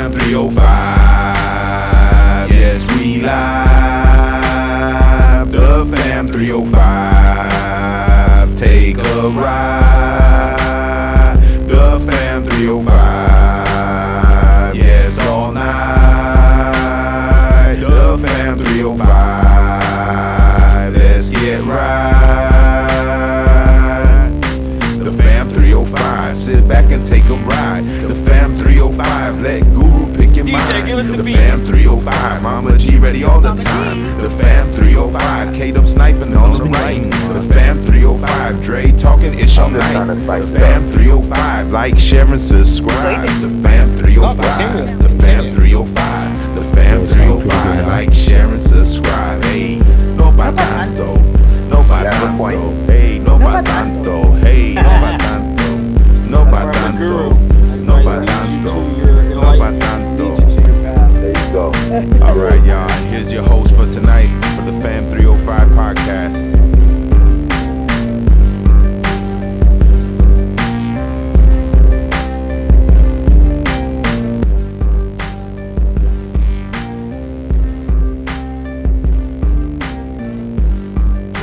fam 305. Yes, we live. The fam 305. Take a ride. The fam 305. Yes, all night. The fam 305. Let's get right. The fam 305. Sit back and take a ride. The fam 305. Let Guru pick your mind. The fam 305. Mama G ready all the time. The fam 305. K-Dub sniping on the right. The fam 305. Dre talking ish all night. The fam 305. Like, share, and subscribe. The fam 305. The fam 305. The fam 305. Like, share, and subscribe. Hey, no pa tanto. No pa tanto. Hey, no pa tanto. Hey, no pa tanto. No pa tanto. No pa tanto. No pa tanto. There you go. All right, y'all. Here's your host for tonight for the Fam 305 podcast.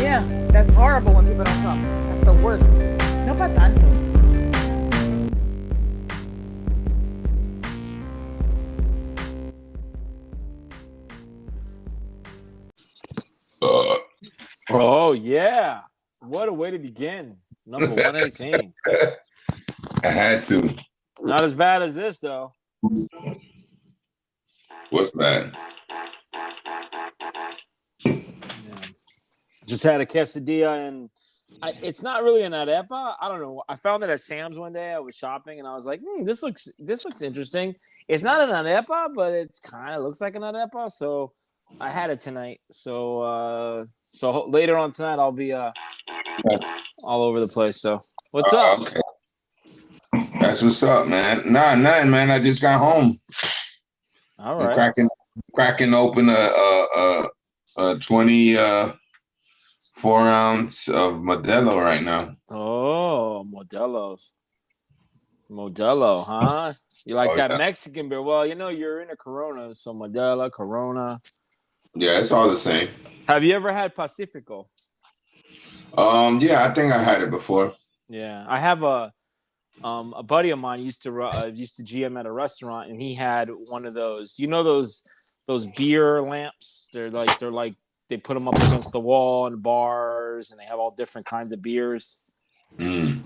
Yeah, that's horrible when people don't come. That's the worst. No pa tanto. Oh, yeah. What a way to begin. Number 118. I had to. Not as bad as this, though. What's that? Yeah. Just had a quesadilla, and it's not really an arepa. I don't know. I found it at Sam's one day. I was shopping, and I was like, this looks interesting. It's not an arepa, but it kind of looks like an arepa, so I had it tonight. So later on tonight, I'll be all over the place. So what's up? Okay. That's what's up, man. Nothing, man. I just got home. All right. I'm cracking open a 24 ounce of Modelo right now. Oh, Modelo, huh? You like that Mexican beer? Well, you're in a Corona, so Modelo, Corona. Yeah, it's all the same. Have you ever had Pacifico? Yeah, I think I had it before. Yeah, I have a buddy of mine used to GM at a restaurant, and he had one of those. You know those beer lamps? They're like they put them up against the wall in bars, and they have all different kinds of beers.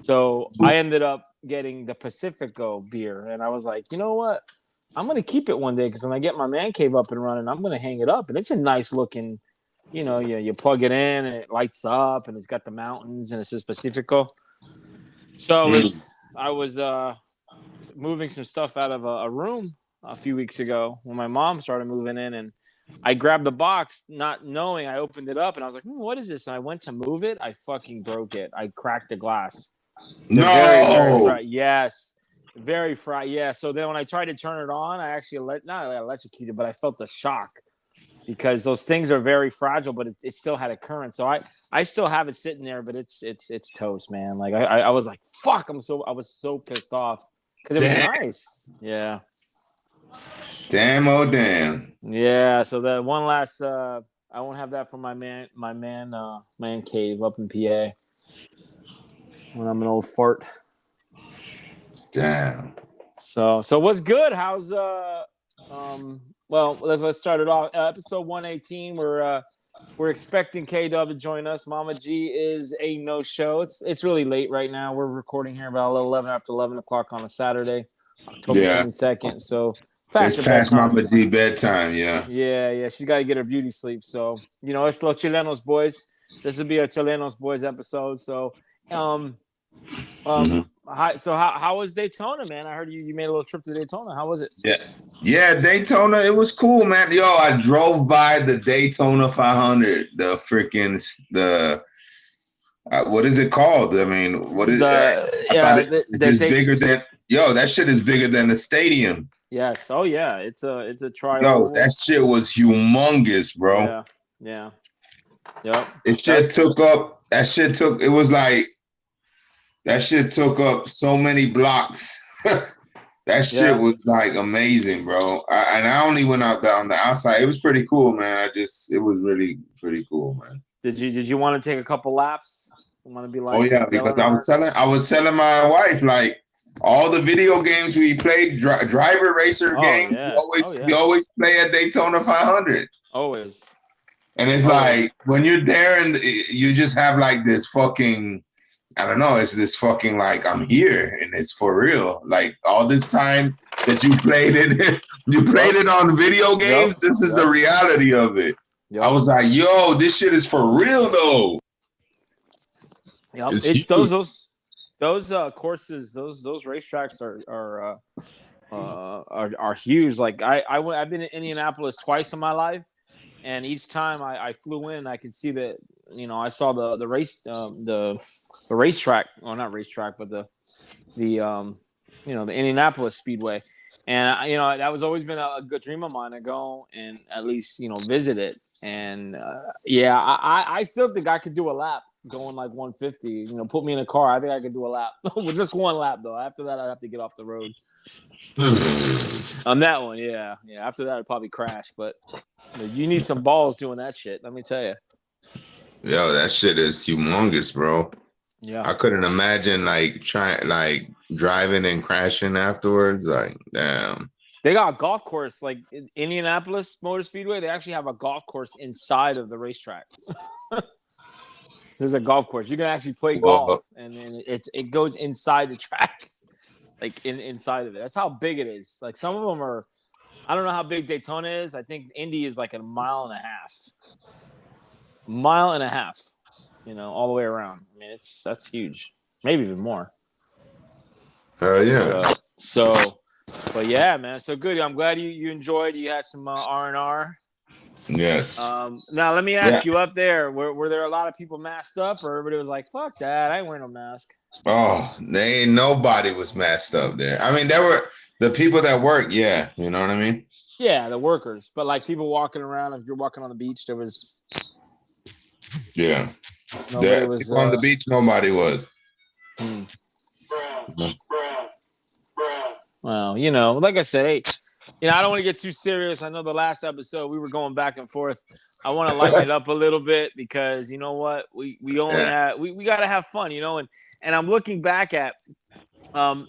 So I ended up getting the Pacifico beer, and I was like, you know what? I'm gonna keep it one day because when I get my man cave up and running, I'm gonna hang it up, and it's a nice looking. You plug it in and it lights up, and it's got the mountains, and it says Pacifico. So I was moving some stuff out of a room a few weeks ago when my mom started moving in, and I grabbed the box, not knowing. I opened it up, and I was like, what is this? And I went to move it. I fucking broke it. I cracked the glass. No! Very yes. Very fried. Yeah. So then when I tried to turn it on, I actually not electrocuted, but I felt the shock because those things are very fragile, but it still had a current. So I still have it sitting there, but it's toast, man. Like I was like, fuck, I was so pissed off because it was nice. Yeah. Damn, oh damn. Yeah. So that one last, I won't have that for my man cave up in PA when I'm an old fart. Damn. So what's good? How's well, let's start it off. Episode 118. We're expecting K-Dub to join us. Mama G is a no-show. It's really late right now. We're recording here about 11 o'clock on a Saturday, October 22nd. So it's past Mama G bedtime. Yeah. Yeah. She's got to get her beauty sleep. So it's Los Chilenos Boys. This will be a Chilenos Boys episode. So how was Daytona, man? I heard you made a little trip to Daytona. How was it? Yeah, Daytona. It was cool, man. Yo, I drove by the Daytona 500. What is it called? I mean, what is it? It's bigger than. Yo, that shit is bigger than the stadium. Yes. Oh yeah. It's a trial. Yo, that shit was humongous, bro. Yeah. Yep. That shit took up so many blocks. That shit was like amazing, bro. I only went out there on the outside. It was pretty cool, man. It was really pretty cool, man. Did you want to take a couple laps? You want to be like? Oh yeah, because I was telling my wife like all the video games we played, driver racer games. Yeah. We always play at Daytona 500. Always. And it's like when you're there and you just have like this fucking. I don't know. It's this fucking like I'm here and it's for real. Like all this time that you played it, on video games. This is the reality of it. I was like, yo, this shit is for real though. Yep. It's those courses, those racetracks are huge. Like I've been in Indianapolis twice in my life, and each time I flew in, I could see that. I saw the racetrack, well, not racetrack, but the Indianapolis Speedway, and that was always been a good dream of mine to go and at least visit it. And I still think I could do a lap going like 150. Put me in a car, I think I could do a lap. With just one lap though. After that, I'd have to get off the road. On that one, yeah. After that, I'd probably crash. But you need some balls doing that shit. Let me tell you. Yo, that shit is humongous, bro. Yeah, I couldn't imagine driving and crashing afterwards. Like, damn. They got a golf course, like in Indianapolis Motor Speedway. They actually have a golf course inside of the racetrack. There's a golf course. You can actually play golf, and it goes inside the track, like inside of it. That's how big it is. Like some of them are. I don't know how big Daytona is. I think Indy is like a mile and a half. All the way around. I mean, that's huge. Maybe even more. Yeah. But yeah, man. So good. I'm glad you enjoyed. You had some R&R. Yes. Now let me ask you, up there, were there a lot of people masked up, or everybody was like, "Fuck that, I ain't wearing no mask"? Oh, nobody was masked up there. I mean, there were the people that work. Yeah, you know what I mean. Yeah, the workers, but like people walking around. If you're walking on the beach, there was. Yeah. On the beach, nobody was. Well, like I said, hey, I don't want to get too serious. I know the last episode we were going back and forth. I want to lighten it up a little bit because you know what? We only we got to have fun, and I'm looking back at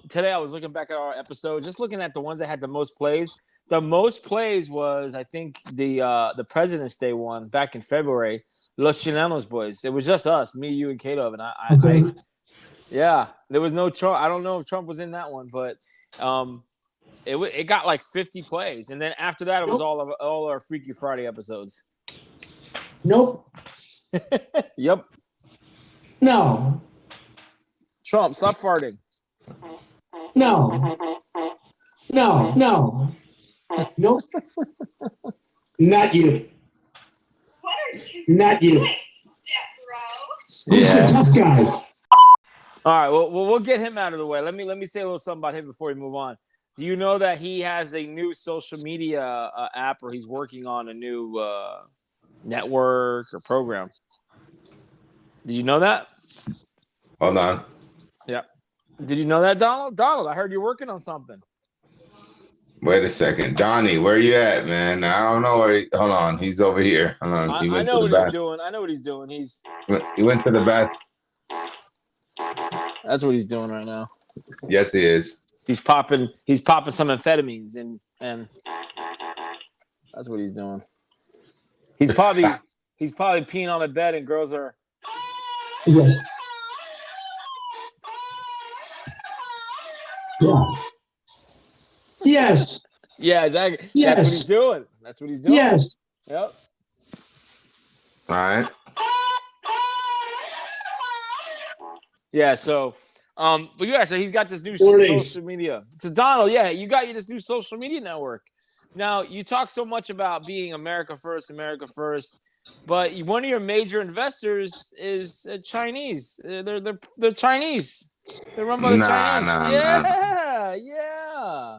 today. I was looking back at our episode, just looking at the ones that had the most plays. The most plays was, I think, the President's Day one back in February. Los Chilenos boys. It was just us, me, you, and Kato. And I there was no Trump. I don't know if Trump was in that one, but it got like 50 plays. And then after that, it was all our Freaky Friday episodes. Nope. Yep. No. Trump, stop farting. No. Nope. Not you. Not you. Yeah. Us guys. All right. Well, we'll get him out of the way. Let me say a little something about him before we move on. Do you know that he has a new social media app, or he's working on a new network or program? Did you know that? Hold on. Yeah. Did you know that, Donald? Donald, I heard you're working on something. Wait a second. Donnie, where you at, man? I don't know where hold on. He's over here. Hold on. I know what he's doing. I know what he's doing. He went to the bath. That's what he's doing right now. Yes, he is. He's popping some amphetamines and that's what he's doing. He's probably peeing on the bed and girls are Yeah. Yes. Yeah, exactly. Yes. That's what he's doing. That's what he's doing. Yes. Yep. All right. Yeah, so but yeah, so he's got this new social media. So Donald, yeah, you got this new social media network. Now, you talk so much about being America first, but one of your major investors is Chinese. They're Chinese. They're run by the Chinese. Yeah.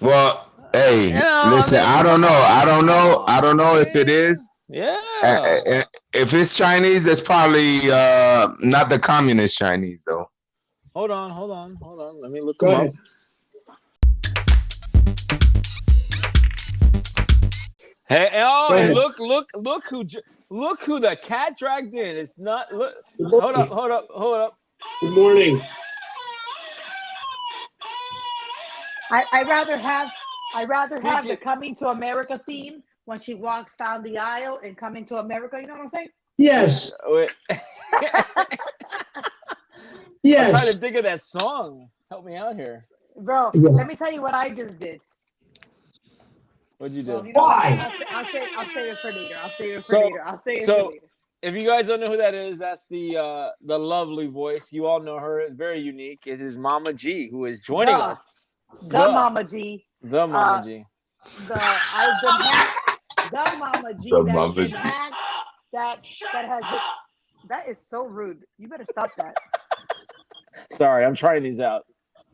Well, hey, listen, I don't know if it is. Yeah. If it's Chinese, it's probably not the communist Chinese though. Hold on. Let me look them up. Hey, oh, Go and ahead. look who the cat dragged in. It's not. Look, Good hold up. morning. I'd rather have the Speaking- Coming to America theme when she walks down the aisle in Coming to America. You know what I'm saying? Yes. Wait. I'm Yes. trying to think of that song. Help me out here. Bro, Yes. let me tell you what I just did. What'd you do? Well, you know Why? what? I'll say it for later. I'll say it for So- later. I'll say it so- for later. If you guys don't know who that is, that's the lovely voice. You all know her. Very unique. It is Mama G, who is joining us. The Mama G. The Mama G. I've been hacked. The Mama G. The That's Mama been G. hacked. That has been. That is so rude. You better stop that. Sorry, I'm trying these out.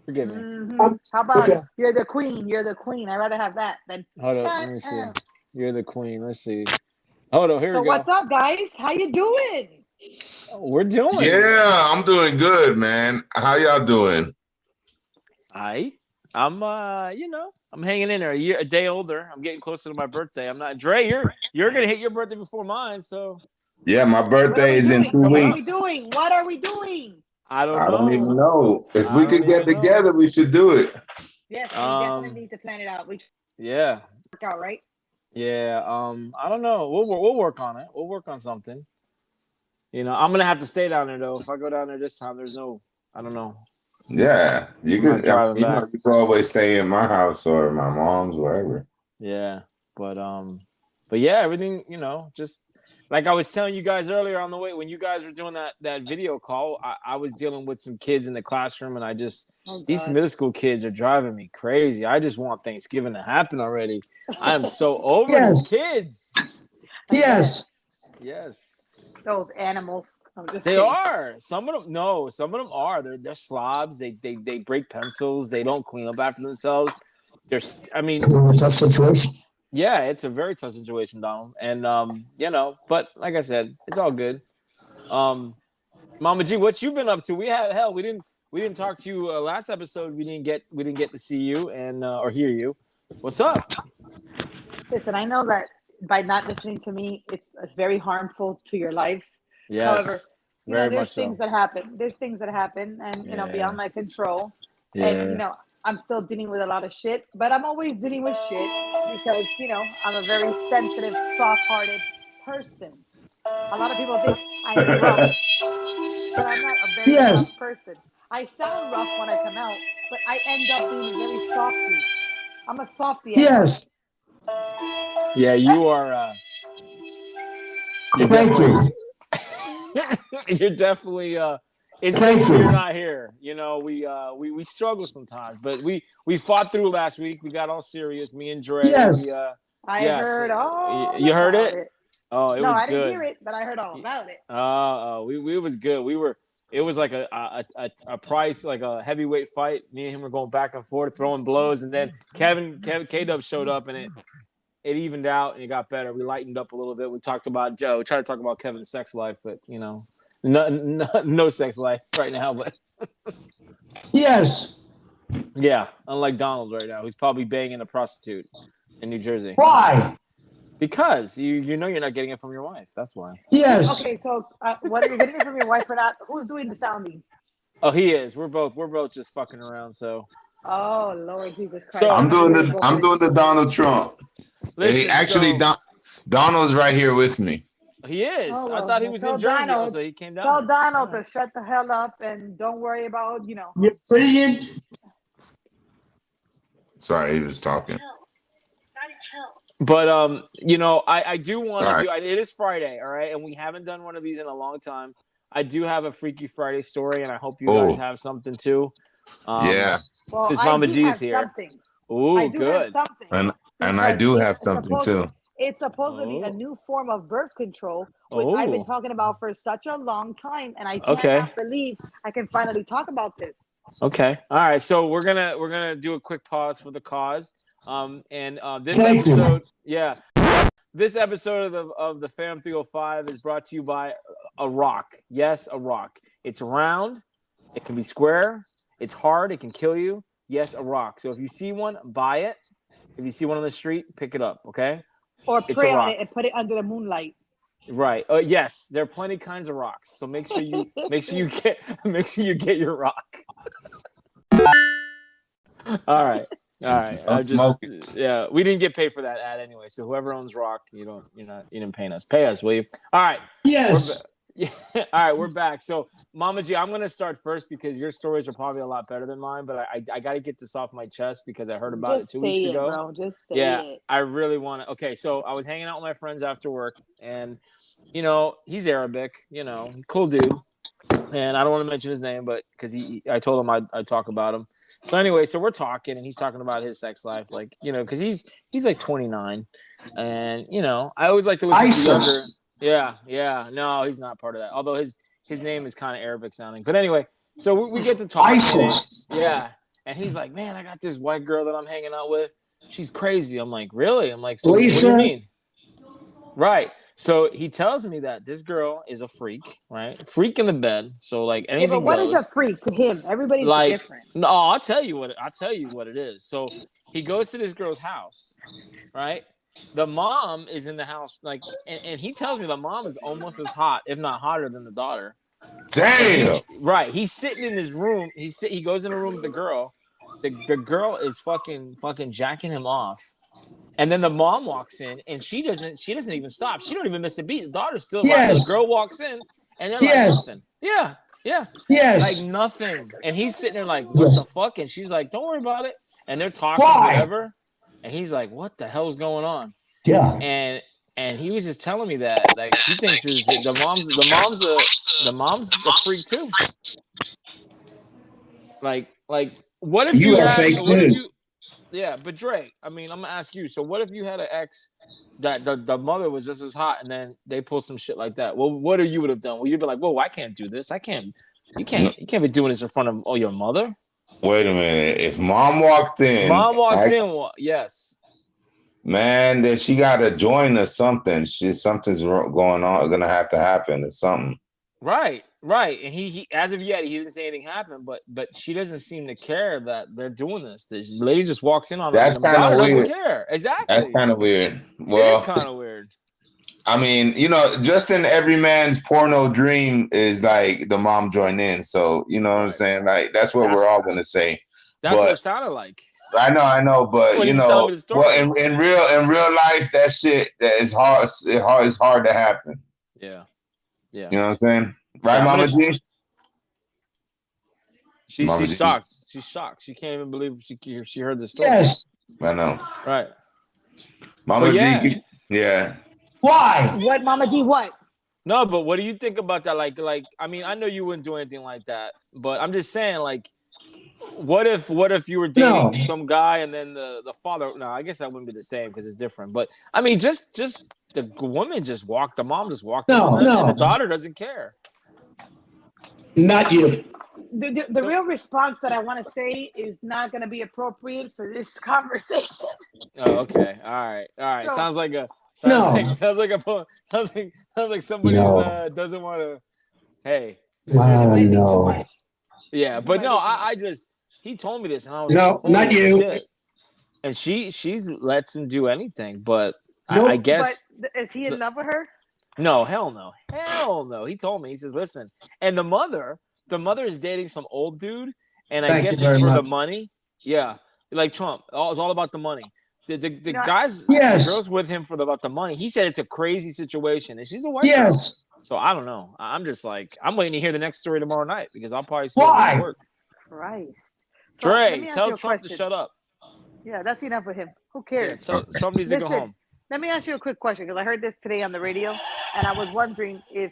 Forgive me. Mhm. How about Okay. you're the queen? You're the queen. I'd rather have that than. Hold up. Let me see. You're the queen. Let's see. Hold on. Here So we go. what's up, guys? How you doing? We're doing. Yeah, I'm doing good, man. How y'all doing? I'm I'm hanging in there. A day older. I'm getting closer to my birthday. I'm not Dre. You're gonna hit your birthday before mine, so Yeah, my What are birthday we is in doing? 2 What are we weeks. doing? What are we doing? I don't I know. don't even know. If I we don't could get even know. together, we should do it. Yes, we Um, definitely need to plan it out. We should Yeah, work out, right? yeah. I don't know. We'll work on it. We'll work on something. I'm gonna have to stay down there though. If I go down there this time, there's no. I don't know. Yeah, you I'm not could. driving You know, back. you could always stay in my house or my mom's, wherever. Yeah, but yeah, everything. Just like I was telling you guys earlier on the way when you guys were doing that video call, I was dealing with some kids in the classroom, and these God. middle school kids are driving me crazy. I just want Thanksgiving to happen already. I am so over Yes. these kids. Yes. Yes. Those animals. I'm just They kidding. are. Some of them are. They're slobs. They break pencils. They don't clean up after themselves. Tough situation. Yeah, it's a very tough situation, Donald. And but like I said, it's all good. Mama G, what you been up to? We didn't talk to you last episode. We didn't get to see you and or hear you. What's up? Listen, I know that by not listening to me, it's very harmful to your lives. Yes. However, Very there's much so. things that happen. There's things that happen, and Yeah. beyond my control. Yeah. And I'm still dealing with a lot of shit, but I'm always dealing with shit because I'm a very sensitive, soft-hearted person. A lot of people think I'm rough, but I'm not a very rough Yes. person. I sound rough when I come out, but I end up being very softy. I'm a softy at heart. Yes. Yeah, you are. You're Thank definitely. you. You're definitely. It's Thank good you. you're not here. We struggle sometimes, but we fought through last week. We got all serious. Me and Dre. Yes. I Yes. heard all You heard about it? Oh, it No, was I good. didn't hear it, but I heard all about it. We was good. It was like a price, like a heavyweight fight. Me and him were going back and forth, throwing blows, and then K-Dub showed up, and it evened out and it got better. We lightened up a little bit. We talked about Joe. We tried to talk about Kevin's sex life, but no sex life right now. But Yes. yeah, unlike Donald right now, who's probably banging a prostitute in New Jersey. Why? Because you know you're not getting it from your wife. That's why. Yes. Okay, so whether you're getting it from your wife or not, who's doing the sounding? Oh, he is. We're both just fucking around. So Oh Lord Jesus Christ! So- I'm doing the Donald Trump. listen, Donald's right here with me. he is. Oh, I well, thought he was tell in Jersey. Donald- So he came down. Tell Donald to shut the hell up and don't worry about You're brilliant. Sorry, he was talking. But I do want to All do. It is Friday, all right, and we haven't done one of these in a long time. I do have a Freaky Friday story, and I hope you guys have something too. Yeah, Well, Since I Mama do G's have here. something. Ooh, I do have good. something. and I do have something supposed, too. It's supposed to be a new form of birth control, which I've been talking about for such a long time, and I cannot believe I can finally talk about this. Okay. All right. So we're gonna do a quick pause for the cause. This Thank you. episode, this episode of the Fam 305 is brought to you by a rock. Yes, a rock. It's round. It can be square. It's hard. It can kill you. Yes, a rock. So if you see one, buy it. If you see one on the street, pick it up. Okay. Or It's a pray on rock. it and put it under the moonlight. Right. Yes, there are plenty kinds of rocks. So make sure you get your rock. All right. I just we didn't get paid for that ad anyway. So whoever owns rock, you didn't pay us. Pay us, will you? All right. Yes. All right, we're back. So Mama G, I'm gonna start first because your stories are probably a lot better than mine, but I got to get this off my chest because I heard about Just it 2 weeks say it, ago. bro. Just say it. I really want to. Okay, so I was hanging out with my friends after work, and he's Arabic, cool dude, and I don't want to mention his name, but because I told him I'd talk about him. So anyway, so we're talking, and he's talking about his sex life, like because he's like 29, and I always like to listen to younger. Yeah. No, he's not part of that. Although his name is kind of Arabic sounding. But anyway, so we get to talk. Yeah. And he's like, man, I got this white girl that I'm hanging out with. She's crazy. I'm like, really? I'm like, so what do you mean? Right. So he tells me that this girl is a freak, right? Freak in the bed. So like anything but what goes. is a freak to him? Everybody's different. No, I'll tell you what it is. So he goes to this girl's house, right? The mom is in the house, like, and he tells me the mom is almost as hot, if not hotter, than the daughter. Damn. Right. He's sitting in his room. He goes in a room with the girl. The girl is fucking jacking him off. And then the mom walks in, and she doesn't even stop. She don't even miss a beat. The daughter's still right. The girl walks in, and they're like nothing. Yeah. Like nothing. And he's sitting there like, what the fuck? And she's like, don't worry about it. And they're talking whatever. And he's like, what the hell's going on? Yeah. And he was just telling me that, like, he thinks the mom's a freak too. Like what if you had yeah, but Dre, I mean, I'm gonna ask you. So, what if you had an ex that the mother was just as hot, and then they pulled some shit like that? Well, what you would have done? Well, you'd be like, "Whoa, I can't do this. I can't. You can't be doing this in front of your mother." Wait a minute. If mom walked in, yes. Man, then she got to join us something. Something's going on. Going to have to happen or something. Right. And he as of yet, he didn't say anything happened, but she doesn't seem to care that they're doing this. This lady just walks in on her. That's kind of weird. Doesn't care. Exactly. That's kind of weird. Well, it is kind of weird. I mean, just in every man's porno dream is like the mom joined in. So, you know what I'm saying? Like, that's what we're all going to say. That's what it sounded like. I know, but well, in real life, that shit is hard. It's hard to happen. Yeah. You know what I'm saying? Right, Mama G? She's shocked. She's shocked. She can't even believe she heard the story. Yes. I know. Right. Mama G. Yeah. Why? What, Mama G? What? No, but what do you think about that? Like, I mean, I know you wouldn't do anything like that, but I'm just saying, like, what if you were dating some guy and then the father? No, I guess that wouldn't be the same because it's different. But I mean, just the woman just walked. The mom just walked. And the daughter doesn't care. Not you. The real response that I want to say is not going to be appropriate for this conversation. Oh, okay. All right. So, sounds like somebody doesn't want to. Hey. No. Yeah, but no, I just he told me this and I was like, no, not you. Shit. And she's lets him do anything, but I guess. But is he in love with her? No, hell no. He told me. He says, listen, and the mother is dating some old dude, and I guess it's for the money. Yeah, like Trump. It's all about the money. The guys, the girls with him about the money. He said it's a crazy situation, and she's a white girl. So I don't know. I'm just like I'm waiting to hear the next story tomorrow night because I'll probably see it work. Right. Dre, tell Trump to shut up. Yeah, that's enough with him. Who cares? Yeah, Trump needs to go home. Let me ask you a quick question because I heard this today on the radio, and I was wondering if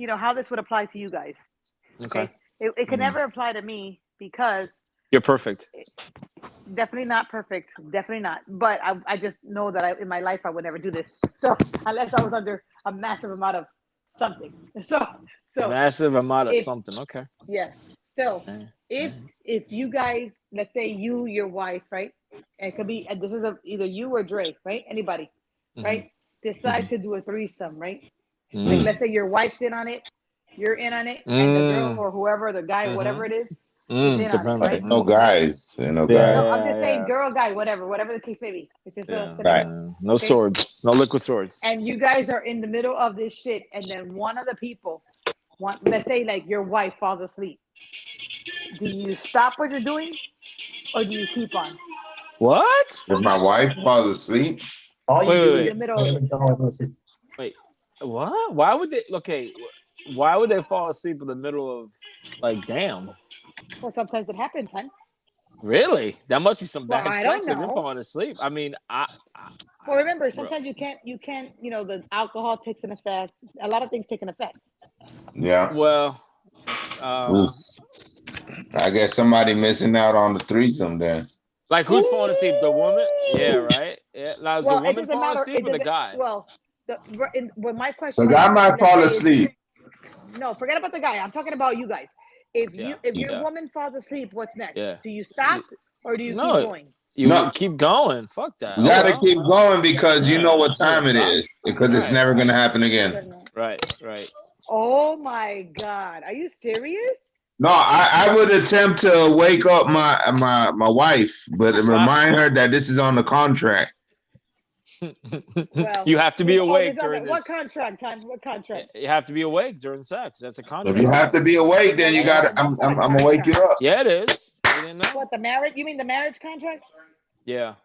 how this would apply to you guys. Okay. It can never apply to me because you're perfect. Definitely not perfect. Definitely not. But I just know that in my life I would never do this. So unless I was under a massive amount of something. So massive amount of something. Okay. Yeah. So if you guys, let's say your wife, right? And it could be this is either you or Dre, right? Anybody, right? Decides to do a threesome, right? Like let's say your wife's in on it, you're in on it, and the girl or whoever, the guy, whatever it is, Depending on it, Depends. right? No guys. No Yeah, guys. No, I'm just saying, yeah. girl, guy, whatever the case may be. It's just a Right. scenario. No Okay? swords, no liquid swords. And you guys are in the middle of this shit, and then one of the people, let's say like your wife falls asleep. Do you stop what you're doing, or do you keep on What? If my wife falls asleep, All you Wait, do wait, in is the middle of it? Wait, what? Why would they? Okay, why would they fall asleep in the middle of, like, damn? Well, sometimes it happens, huh? Really? That must be some Well, bad I don't sex if you're know. falling asleep. I mean, Well, remember, Bro. sometimes you can't. The alcohol takes an effect. A lot of things take an effect. yeah. well, Oof. I guess somebody missing out on the threesome then. like, who's falling asleep? The woman? Yeah, right. Yeah. Now, is the Well, it woman doesn't falling matter. asleep or the guy? Well, my question. The My guy question, might let's fall say, is- asleep. No, forget about the guy. I'm talking about you guys. If Yeah, your yeah. woman falls asleep, what's next? Yeah. Do you stop or do you No. keep going? You No. keep going. Fuck that. You gotta well. keep going because you know what time it Stop. is. Because it's Right. never gonna happen again. Right. Oh my God, are you serious? No, I would attempt to wake up my wife, but remind her that this is on the contract. Well, You have to be awake it's on during the- What this. contract, time? What contract? You have to be awake during sex. That's a If contract. you have to be awake, then you gotta. I'm gonna wake you up. Yeah, it is. You didn't know? What, the marriage? You mean the marriage contract? Yeah.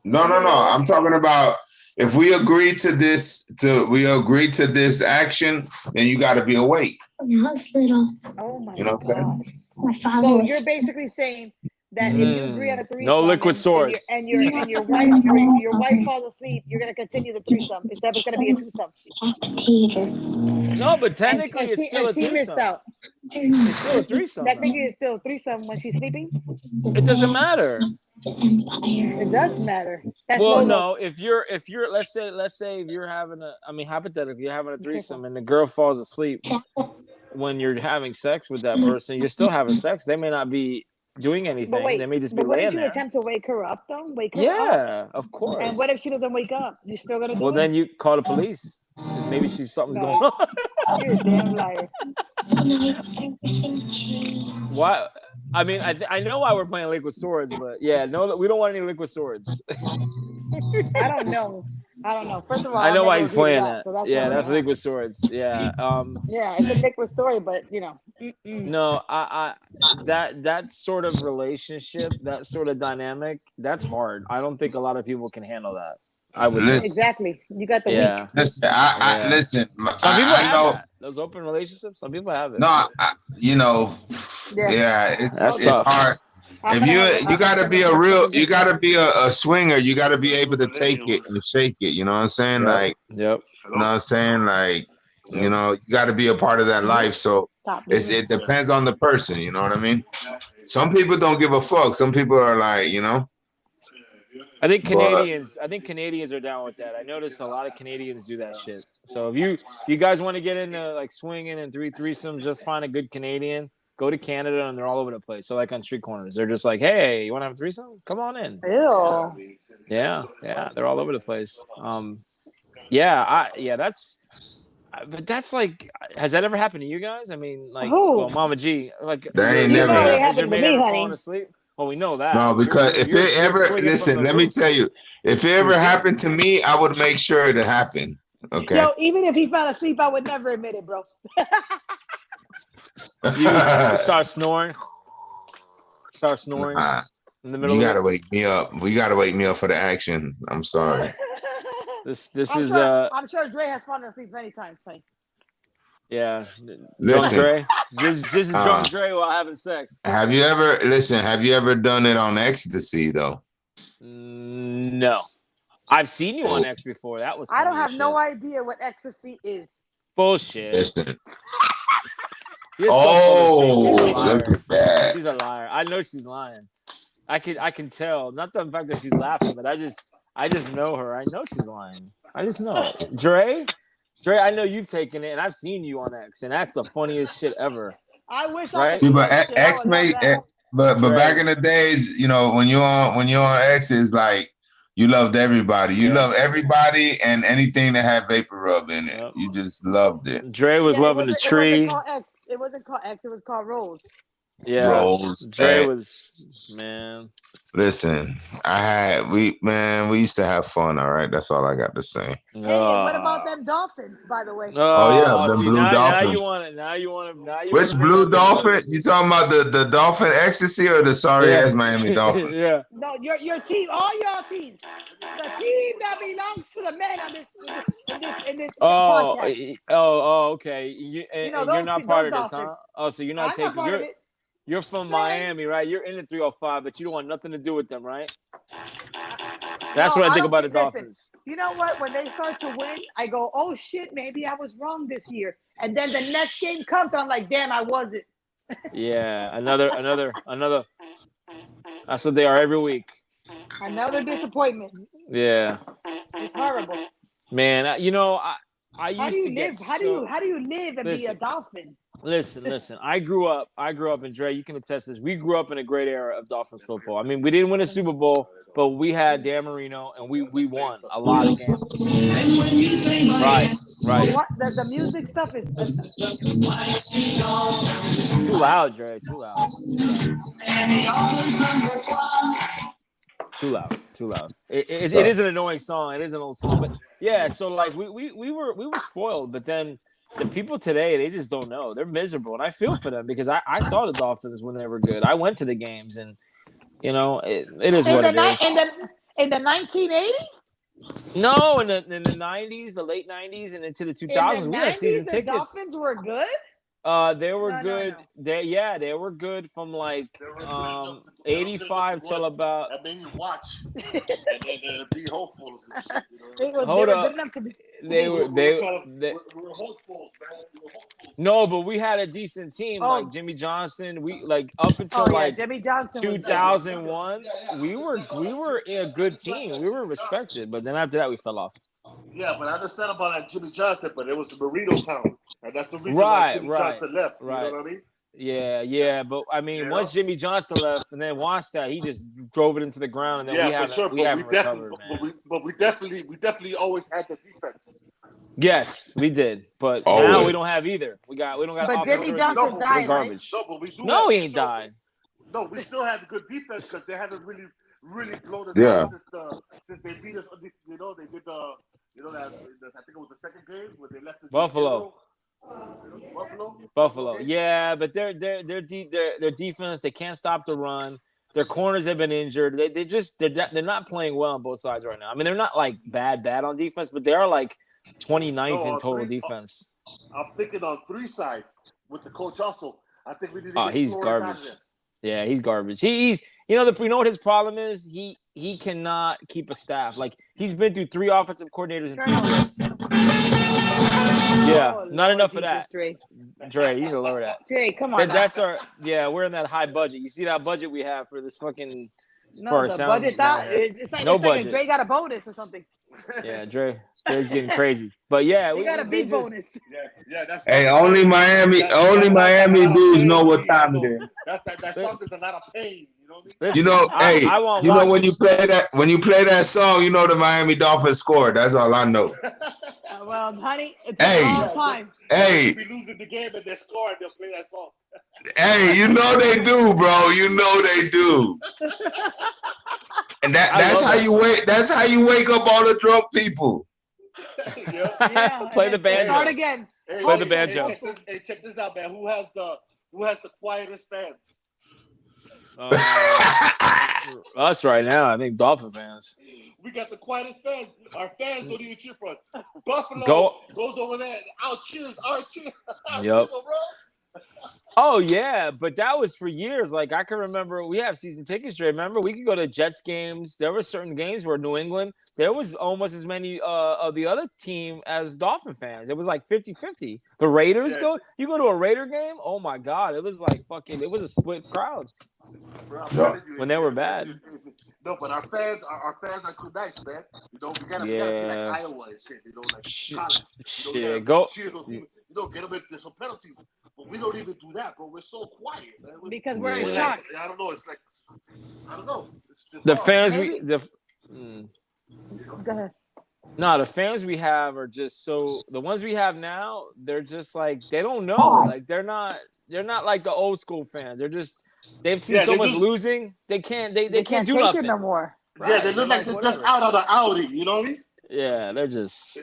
No. I'm talking about if we agree to this action, then you got to be awake. Hospital. Oh my You know what I'm God. saying? My father So was you're basically saying that if you agree on a threesome, No liquid and swords. your wife falls asleep, you're gonna continue the threesome. Is that gonna be a twosome? theater. No, but technically it's still a she missed threesome. out. It's still a threesome. Technically, it's still a threesome when she's sleeping. It doesn't matter. Empire. It does matter. That's Well, low. no, if you're let's say if you're having hypothetically you're having a threesome and the girl falls asleep when you're having sex with that person, you're still having sex. They may not be doing anything. But wait, They may just be but laying wouldn't you there. attempt to wake her up though? Wake her up. Yeah, of course. And what if she doesn't wake up? You still gonna do Well, it? then you call the police because maybe something's No. going on. You're a damn liar. Everything changed. Why? I mean, I know why we're playing liquid swords, but yeah, no, we don't want any liquid swords. I don't know. First of all, I know I'll why never he's agree to playing that, that. so Yeah, never that's gonna liquid swords. Yeah. happen. Yeah, it's a liquid story, but No, I that sort of relationship, that sort of dynamic, that's hard. I don't think a lot of people can handle that. I would think. exactly. You got the Yeah. Listen, Yeah. listen. Some people I have know. that. Those open relationships, some people have it. No, Yeah. it's That's it's tough. hard. I'm If gonna you have to- you gotta be a I'm real, gonna- you gotta be a swinger. You gotta be able to take it and shake it. You know what I'm saying? Yep. Like, Yep. you know what I'm saying? Like, you know, you got to be a part of that life. So Stop. it depends on the person. You know what I mean? Some people don't give a fuck. Some people are like, you know. I think Canadians are down with that. I noticed a lot of Canadians do that shit. So if you guys want to get into like swinging and threesomes, just find a good Canadian. Go to Canada and they're all over the place. So like on street corners, they're just like, "Hey, you want to have a threesome? Come on in." Ew. Yeah, they're all over the place. But that's like, has that ever happened to you guys? I mean, like, Who? well, Mama G, like, That ain't You never know it happened. happened to me, honey. falling asleep? Well, we know that. No, because if You're it ever swinging listen, from the let me roof. tell you, if it ever happened to me, I would make sure it happened. Okay. Yo, even if he fell asleep, I would never admit it, bro. You start snoring. Nah, In the middle. you of gotta it. wake me up. We gotta wake me up for the action. I'm sorry. This I'm is sure, I'm sure Dre has fallen asleep many times, honey. yeah. Listen. Drunk Dre, just drunk Dre while having sex. Have you ever done it on ecstasy though? No, I've seen you on X before. That was I don't funny have as no shit. idea what ecstasy is. Bullshit. Listen. You're so full of shit. She's a Look liar. at that. She's a liar. I know she's lying. I can tell. Not the fact that she's laughing, but I just know her. I know she's lying. I just know. Dre, I know you've taken it, and I've seen you on X, and that's the funniest shit ever. I wish Right? I could. Yeah, do but that shit. I X would love made that. but Right. back in the days, you know, when you on X is like you loved everybody. You Yeah. love everybody and anything that had vapor rub in it. Yep. You just loved it. Dre was Yeah, loving the tree. It wasn't called X. It was called Rose. Yeah, Rose. Dre was man. Listen, we used to have fun. All right, that's all I got to say. Hey, and what about them Dolphins, by the way? Oh yeah, the See blue now you dolphins. want it. Now you want Which to bring blue up dolphin? the You talking about the dolphin ecstasy or the sorry ass Miami Dolphins? yeah. No, your team, all your teams, the team that belongs to the men on this podcast. Okay. You know And you're not part those of this, Dolphins. huh? Oh, so you're not I'm not taking part of it. you're from Man, Miami, right? You're in the 305, but you don't want nothing to do with them, right? That's no, what I I think don't about the think. Listen, Dolphins. you know what? When they start to win, I go, "Oh shit, maybe I was wrong this year." And then the next game comes, and I'm like, "Damn, I wasn't." Yeah, another. That's what they are every week. Another disappointment. Yeah, It's horrible. man. I How do used you to get live? How do you live and be a listen. Dolphin? Listen. I grew up, and Dre, you can attest this. We grew up in a great era of Dolphins football. I mean, we didn't win a Super Bowl, but we had Dan Marino, and we won a lot of games. Right. But what the music stuff is Too loud, Dre. Too loud. Too loud. It is an annoying song. It is an old song, but yeah. So like we were spoiled, but then the people today, they just don't know. They're miserable, and I feel for them because I saw the Dolphins when they were good. I went to the games, and it is what it is. In the 1980s. No, in the 90s, the late 90s, and into the 2000s, we had season the tickets. Dolphins were good. They were good. No. They were good from like 85 till about. I mean, you watch and be hopeful. Hold up. They were hopeful, man. No, but we had a decent team like Jimmy Johnson. We like up until Jimmy Johnson 2001. We were a good team. We were respected, but then after that we fell off. Yeah, but I understand about that Jimmy Johnson, but it was the Burrito town, and that's the reason why Jimmy Johnson left. Right. You know what I mean? Yeah, but I mean, once Jimmy Johnson left, and then Wannstedt, he just drove it into the ground, and then we haven't recovered, man. But we definitely always had the defense. Yes, we did, but now we don't have either. We don't got. But Jimmy Johnson died, garbage. No, but we do. No, he ain't died. No, we still have good defense because they haven't really blown us out since they beat us. They did the. That I think it was the second game where they left Buffalo. Yeah, but their defense, they can't stop the run. Their corners have been injured. They're not playing well on both sides right now. I mean, they're not like bad on defense, but they are like 29th in total defense. I'm thinking on three sides with the coach also. I think we need to he's garbage. Yeah, he's garbage. He's what his problem is? He cannot keep a staff. Like he's been through 3 offensive coordinators in 2 years. Yeah, not enough of that. Dre, you need to lower that. Dre, come on. We're in that high budget. You see that budget we have for this fucking budget it's like, no budget. Like Dre got a bonus or something. Yeah, Dre's getting crazy. But yeah, we got a big bonus. Yeah, that's only Miami dudes know what time it is. That song is a lot of pain. When you play that song, you know the Miami Dolphins scored. That's all I know. Well, honey, it's a long time. Hey, if we losing the game and they score, they'll play that song. Hey, you know they do, bro. You know they do. And that's how you wake. That's how you wake up all the drunk people. Play the banjo. Start again. Play the banjo. Hey, check this out, man. Who has the quietest fans? Us right now, I think Dolphin fans. We got the quietest fans. Our fans don't even cheer for us. Buffalo goes over there and out cheers. Yep. Oh yeah, but that was for years. Like I can remember, we have season tickets. Remember, we could go to Jets games. There were certain games where New England, there was almost as many of the other team as Dolphin fans. It was like 50-50. The Raiders you go to a Raider game. Oh my God, it was like fucking. It was a split crowd. Bro, when they were bad. No, but our fans are too nice, man. We gotta be like Iowa and shit. Like college. Shit, go. Cheer those people. Get them into some penalties. But we don't even do that, bro. We're so quiet, man. Because we're in shock. I don't know. It's like, I don't know. It's just the fans, Go ahead. No, the fans we have are just so the ones we have now, they're just like they don't know. Like they're not like the old school fans. They've seen so much losing. They can't can't do take nothing. it no more. Yeah, they look like they're just out of the Audi. You know what I mean? Yeah, they're just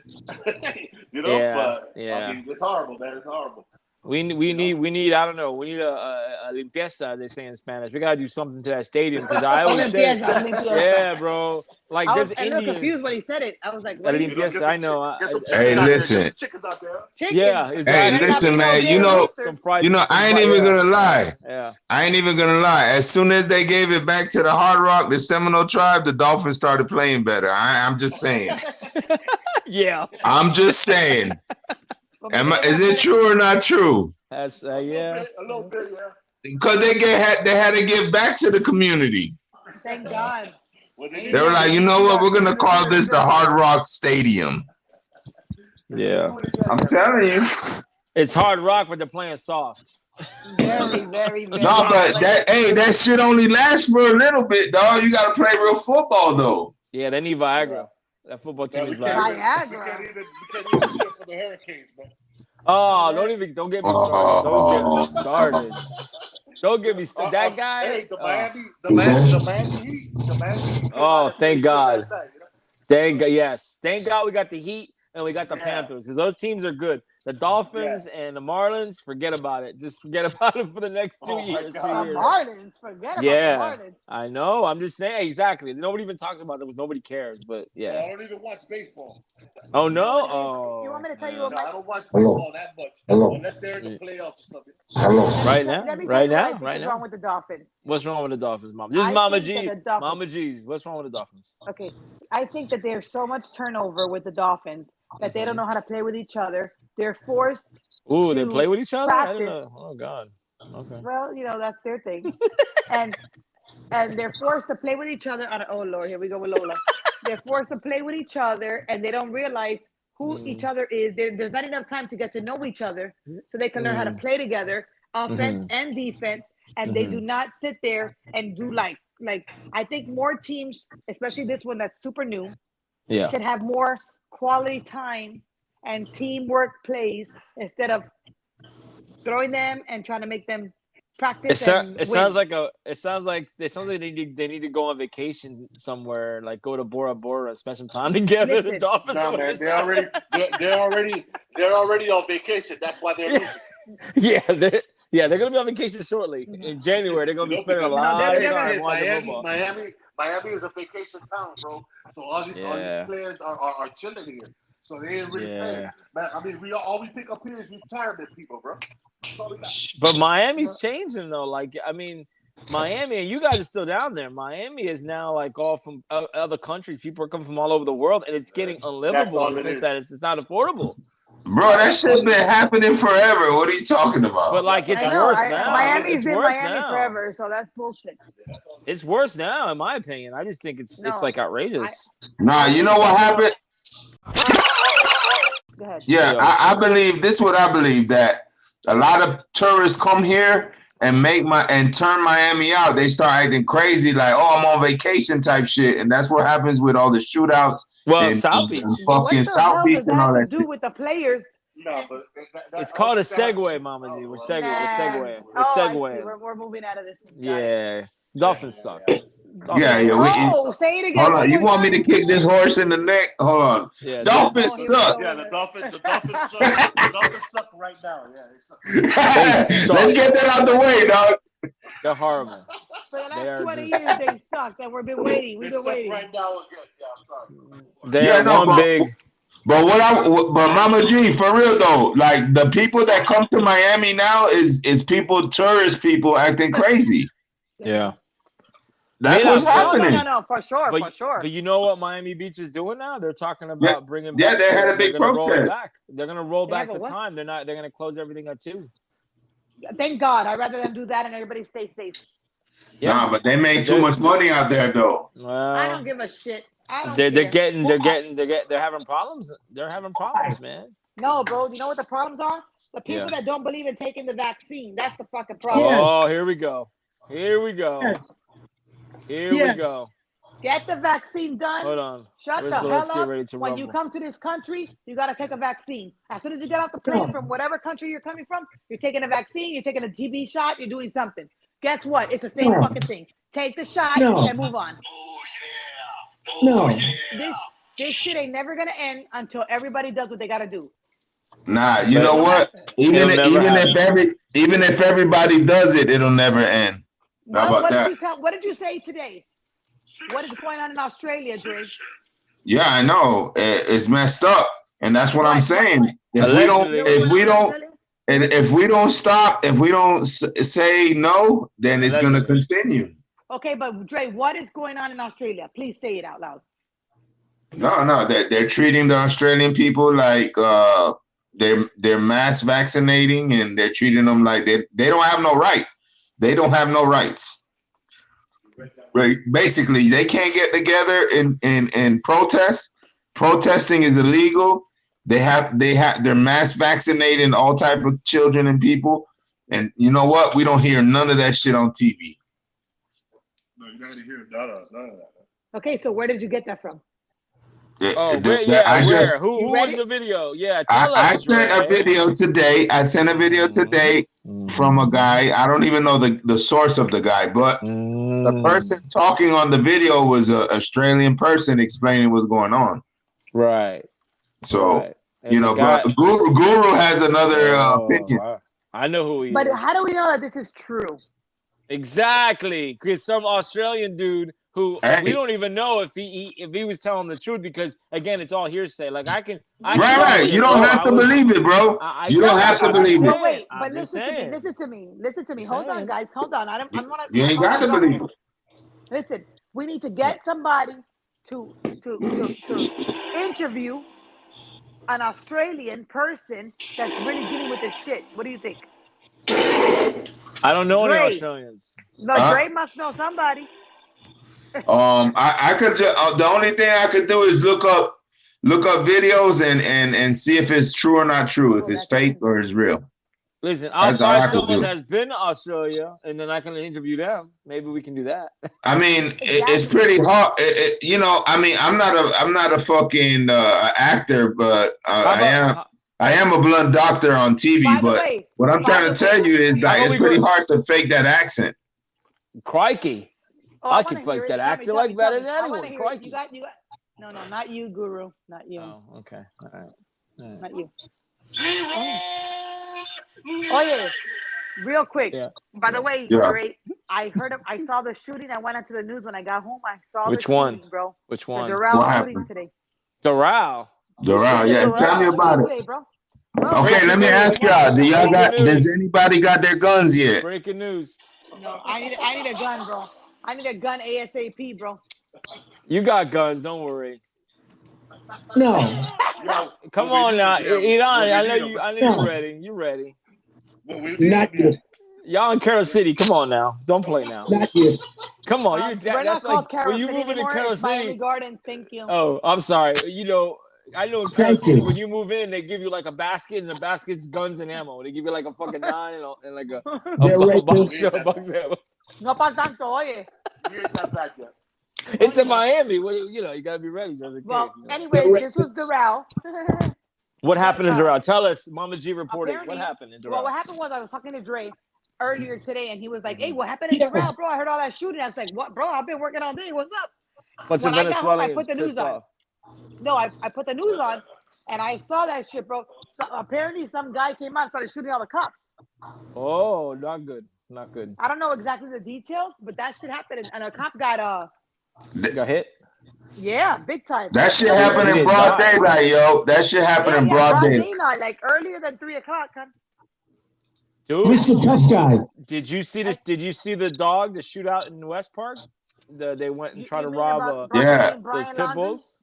You know, but I mean, it's horrible, man. It's horrible. We need I don't know, we need a limpieza, as they say in Spanish. We gotta do something to that stadium because I always say, yeah, bro. Like I there's was a little confused when he said it. I was like, a limpieza, I know. Hey, listen. Chickens out there. Yeah, Hey, exactly. listen, man. You know, some fried, I ain't even gonna lie. Yeah. I ain't even gonna lie. As soon as they gave it back to the Hard Rock, the Seminole tribe, the Dolphins started playing better. I'm just saying. Yeah. I'm just saying. Is it true or not true? That's A little bit, yeah. Because they had to give back to the community. Thank God. They were like, you know what? We're gonna call this the Hard Rock Stadium. Yeah. I'm telling you. It's Hard Rock, but they're playing soft. Very, very, very. No, but that shit only lasts for a little bit, dog. You gotta play real football though. Yeah, they need Viagra. That football team is Viagra. We can't even shit for the Hurricanes, man. Oh, don't get me started. Don't get me started. Don't get me started. That guy. Hey, the Miami Heat. Oh, thank God. Thank God. Yes. Thank God we got the Heat and we got the Panthers because those teams are good. The Dolphins and the Marlins, forget about it. Just forget about it for the next 2 years. 2 years. Marlins, forget about the Marlins. I know. I'm just saying exactly. Nobody even talks about it because nobody cares. But yeah. I don't even watch baseball. Oh no! Oh. You want me to tell you what? I don't watch baseball that much. Unless they're in the playoffs or something. Right now. What's wrong with the Dolphins? What's wrong with the Dolphins, Mom? This is Mama G. Mama G's. What's wrong with the Dolphins? Okay, I think that there's so much turnover with the Dolphins that they don't know how to play with each other. They're forced. Ooh, they play with each other? Practice. I don't know. Oh God. Okay. Well, that's their thing, and they're forced to play with each other. Oh Lord, here we go with Lola. They're forced to play with each other, and they don't realize who each other is. There's not enough time to get to know each other, so they can learn how to play together, offense and defense. And they do not sit there and do like I think more teams, especially this one that's super new, should have more quality time and teamwork plays instead of throwing them and trying to make them practice. It sounds like they need to go on vacation somewhere, like go to Bora Bora, spend some time together. Listen, the Dolphins, man, they're already on vacation. That's why they're losing. They're gonna be on vacation shortly in January. They're gonna be spending a lot of time watching football. Miami is a vacation town, bro. So all these players are chilling here. So they ain't really playing. Man, I mean, all we pick up here is retirement people, bro. But Miami's changing though. Like, I mean, Miami, and you guys are still down there. Miami is now like all from other countries. People are coming from all over the world, and it's getting unlivable. It's not affordable. Bro, that shit been happening forever. What are you talking about? But like, it's worse now. Miami's been Miami forever, so that's bullshit. It's worse now, in my opinion. I just think it's like outrageous. Nah, you know what happened? Go ahead. Yeah, I believe this. Is what I believe, that a lot of tourists come here and turn Miami out. They start acting crazy, like, oh, I'm on vacation type shit, and that's what happens with all the shootouts. Well, South Beach, fucking South Beach, and all that shit. Do with the players? No, but it's called a segue, Mama G. We're segueing. We're moving out of this. Yeah, Dolphins suck. Say it again. Hold on, you want me to kick this horse in the neck? Hold on. Yeah, Dolphins suck. Yeah, the Dolphins suck. The Dolphins suck right now. Yeah, they suck. Let's get that out the way, dog. They're horrible. For the last 20 years, they sucked, and we've been waiting. We've been waiting. Right now, I'm sorry. They're big. But Mama G, for real though, like the people that come to Miami now is tourist people acting crazy. Yeah. That's what's happening. No, for sure. But you know what Miami Beach is doing now? They're talking about bringing back. Yeah, they had a big protest. They're going to roll back the time. They're going to close everything at 2. Thank God. I'd rather them do that and everybody stay safe. Yeah. Nah, but they make too much money out there though. Well, I don't give a shit. They're having problems. They're having problems, man. No, bro. You know what the problems are? The people that don't believe in taking the vaccine. That's the fucking problem. Oh, here we go. Here we go. Get the vaccine done. Hold on. Shut Where's the the hell Let's Get up. Ready to When you Rumble? come to this country, you got to take a vaccine. As soon as you get off the plane from whatever country you're coming from, you're taking a vaccine, you're taking a TB shot, you're doing something. Guess what? It's the same fucking thing. Take the shot and move on. No. This shit ain't never going to end until everybody does what they got to do. Nah, you know what? Even if everybody does it, it'll never end. How about that? What did you say today? What is going on in Australia, Dre? Yeah, I know. It's messed up, and that's what I'm saying. If we don't stop, if we don't say no, then it's gonna continue. Okay, but Dre, what is going on in Australia? Please say it out loud. No, they're treating the Australian people like they're mass vaccinating, and they're treating them like they don't have no right. They don't have no rights. Right. Basically, they can't get together and protest. Protesting is illegal. They're mass vaccinating all type of children and people. And you know what? We don't hear none of that shit on TV. No, you gotta hear none of that. Okay, so where did you get that from? Where? Who was the video? Yeah, tell us. I sent a video today. From a guy. I don't even know the source of the guy, but the person talking on the video was an Australian person explaining what's going on. Right. So, but Guru has another opinion. I know who he is. But how do we know that this is true? Exactly. Because some Australian dude who we don't even know if he was telling the truth, because again, it's all hearsay. Like I can you don't have to believe it, bro. You don't have to believe it. Wait, but listen to me. Hold on, guys. Hold on. I don't want to. You ain't got to believe it. Listen, we need to get somebody to interview an Australian person that's really dealing with this shit. What do you think? I don't know any Australians. No, Dre must know somebody. I could just, the only thing I could do is look up videos and see if it's true or not true, if it's fake or it's real. Listen, I'll find someone that's been to Australia, and then I can interview them. Maybe we can do that. I mean, it's pretty hard. I mean, I'm not a fucking actor, but I am a blunt doctor on TV. But what I'm trying to tell you is that it's pretty hard to fake that accent. Crikey. I can fake that accent like better than anyone. Crikey. You got. No, not you, Guru. Not you. Oh, okay. All right. Not you. Oh yeah. Real quick. Yeah. By the way, Dre, I saw the shooting. I went into the news when I got home. I saw the shooting, bro. Which one? The Doral shooting today. Doral, yeah. Tell me about it. Today, bro. Okay, let me ask y'all. Does anybody got their guns yet? Breaking news. No, I need a gun, bro. I need a gun ASAP, bro. You got guns, don't worry. No. Come on now, Iran. I know you're ready. You're ready. Not you. Y'all in Carol City. Come on now. Don't play now. Not you. Come on. That's like when you move into Carol City. Garden, thank you. Oh, I'm sorry. I know in Carol City, when you move in, they give you like a basket, and the basket's guns and ammo. They give you like a fucking 9 and like a box ammo. No pa tanto, oye. It's in Miami. You gotta be ready. Well, anyways, this was Doral. What happened in Doral? Tell us. Mama G reported. What happened in Doral? Well, what happened was I was talking to Dre earlier today, and he was like, "Hey, what happened in Doral, bro? I heard all that shooting." I was like, "What, bro? I've been working all day. What's up?" When I got home, I put the news on. No, I put the news on, and I saw that shit, bro. So apparently, some guy came out and started shooting all the cops. Oh, not good. Not good. I don't know exactly the details, but that shit happened, and a cop got hit. Yeah, big time. That shit happened in broad daylight, yo. That shit happened in broad daylight. Like earlier than 3 o'clock, huh? Dude, Mr. Tough Guy. Did you see this? Did you see the dog, the shootout in West Park? They went and tried to rob those pit bulls.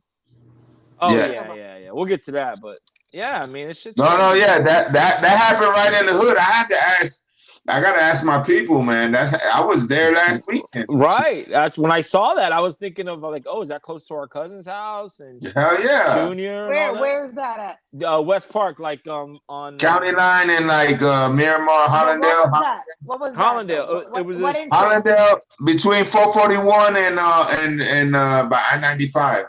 Oh yeah. We'll get to that, but yeah, I mean it's just that happened right in the hood. I had to ask I gotta ask my people, man. I was there last weekend. Right. That's when I saw that. I was thinking of like, oh, is that close to our cousin's house and Hell yeah. Junior? And all that? Where's that at? West Park, like on County line and like Miramar, Hollandale. What was that? Hollandale. It was what this- Hollandale between 441 and by I-95.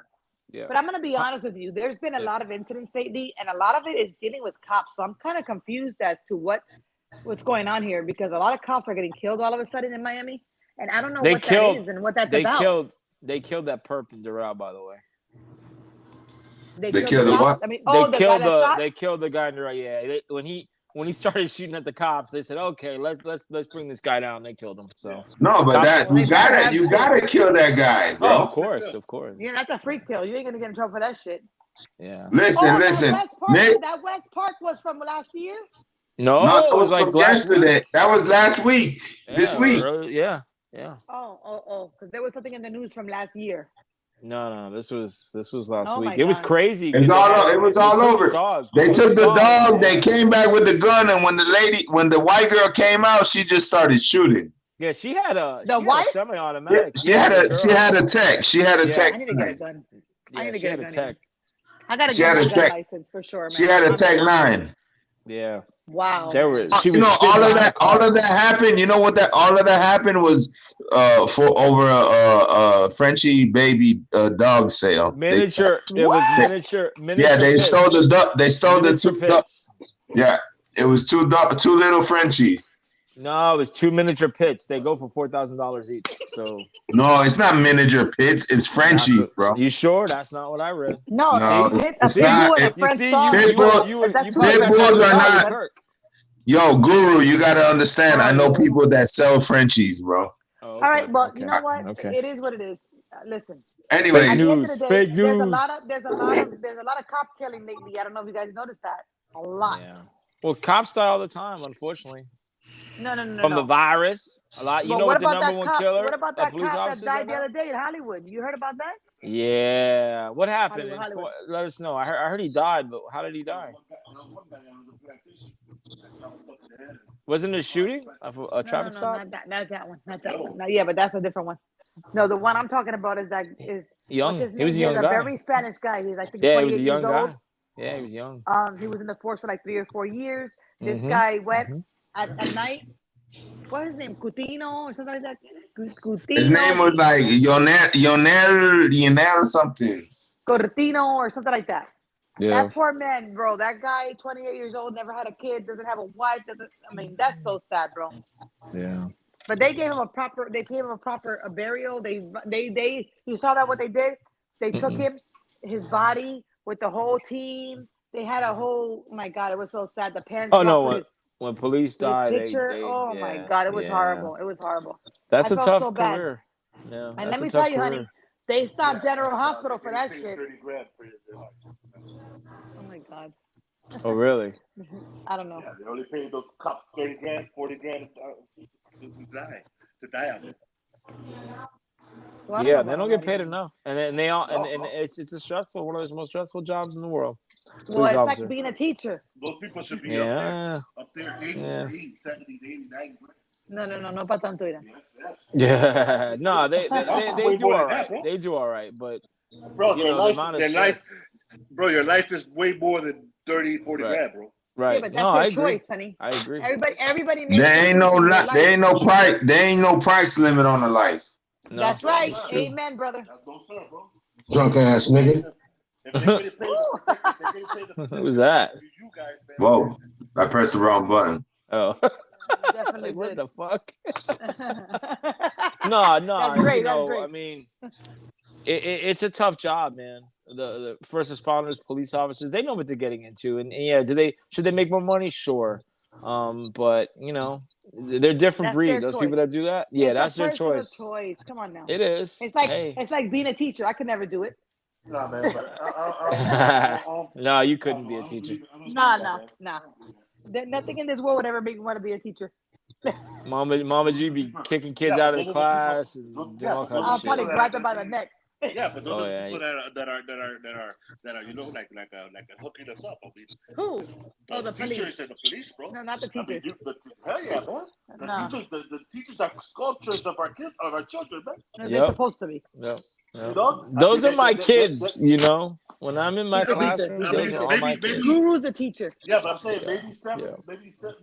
Yeah. But I'm gonna be honest with you. There's been a lot of incidents lately, and a lot of it is dealing with cops. So I'm kind of confused as to what's going on here because a lot of cops are getting killed all of a sudden in Miami, and I don't know what that is and what that's about. They killed that perp in Doral, by the way. They killed the what? I mean, they killed the guy in Doral. Yeah, when he started shooting at the cops, they said, "Okay, let's bring this guy down." They killed him. So no, but you gotta kill that guy, bro. Oh, of course. Yeah, that's a freak kill. You ain't gonna get in trouble for that shit. Yeah. Listen. That West Park was from last year. No, it was like yesterday. That was last week. Yeah, this week. Yeah. Oh, because there was something in the news from last year. No, this was last Oh week. my It was God. crazy. It was all over. They took the dog. They came back with the gun, and when the white girl came out, she just started shooting. Yeah, she had a wife? semi-automatic. She had a tech. She had a tech. I need to get a gun. I need to get a gun. tech. I gotta She get had a a gun tech. license for sure, man. She had a Tech 9. Yeah. Wow. She was all of that happened. You know what all of that happened was for over a Frenchie baby dog sale. Miniature. It was miniature. Yeah, they pits. stole the two pits. Yeah, it was two little Frenchies. No, it was 2 miniature pits. They go for $4,000 each. So no, it's not miniature pits. It's Frenchies, bro. You sure? That's not what I read. No, it's not. Pit bulls are not. Yo, Guru, you got to understand. I know people that sell Frenchies, bro. Oh, okay. All right, well, okay. you know what? Okay. It is what it is. Listen. Anyway, At the end of the day, Fake news. There's a lot of cop killing lately. I don't know if you guys noticed that. A lot. Yeah. Well, cops die all the time, unfortunately. No. From the virus, a lot. You know what the number one killer? What about that police cop that officers died the other day in Hollywood? You heard about that? Yeah. What happened? Hollywood. Let us know. I heard he died, but how did he die? Wasn't it a shooting? A traffic stop? Not that one. No, yeah, but that's a different one. No, the one I'm talking about is young. What's his name? He was a young He's guy. a very Spanish guy. He's like he was a 28 young years guy. old. Yeah, he was young. He was in the force for like 3 or 4 years. This guy went at night. What's his name? Cutino or something like that. Cutino. His name was like Yonel or something. Cortino or something like that. Yeah. That poor man, bro. That guy, 28 years old, never had a kid, doesn't have a wife. That's so sad, bro. Yeah. But they gave him a proper burial. You saw that what they did? They took him, his body with the whole team. They had a whole. Oh my God, it was so sad. The parents. Oh no, when police died, picture. My God, it was horrible. It was horrible. That's a tough so bad. career. Yeah. And let me tell you, honey, they stopped General Hospital for that shit. Oh my God. Oh really? I don't know. Yeah, they only paid those cops 30 grand, 40 grand to die out there. Well, Yeah, they don't get paid enough, and it's a stressful, one of the most stressful jobs in the world. Well, it's like being a teacher. Those people should be up there 80, Yeah. 80, 70, 80, 90 grand. No pa tanto ira. Yeah, no, they Way do more all than that, right. bro. They do all right, but Bro, you know, the amount of stress. your life is way more than 30, 40 grand, bro. Right? Yeah, but that's no, I their agree. choice, honey. I agree. Everybody. There ain't no price limit on the life. No, That's right. that's true. Amen, brother. That's no sir, bro. Drunk ass nigga. If they get paid, What was that? You guys, man. Whoa, I pressed the wrong button. Oh, Definitely like, what did. the fuck? No, That's great, you know, that's great. I mean, it's a tough job, man. The first responders, police officers, they know what they're getting into, and yeah, should they make more money? Sure, but you know, they're different That's breed. their Those choice. people that do that, yeah, It's that's a their personal choice. Come on now. It is. It's like being a teacher. I could never do it. Nah, man. No, you couldn't be a teacher. Nah. Nothing in this world would ever make me want to be a teacher. Mama G be kicking kids out of the class and doing all kinds I'll of shit. probably grab them by the neck. Yeah, but those Oh, are the yeah. people that are like hooking us up. I mean, Who? Oh, the teachers police. and the police, bro. No, not the I mean, teachers. hell yeah, man. No. The teachers are sculptures of our kids, of our children, man. They're Yep. supposed to be. Yep. You Yep. know, Those are my kids, you know. When I'm in my Teacher, classroom, teacher. those are all my maybe- kids. Guru's a teacher. Yeah, but I'm saying Yeah,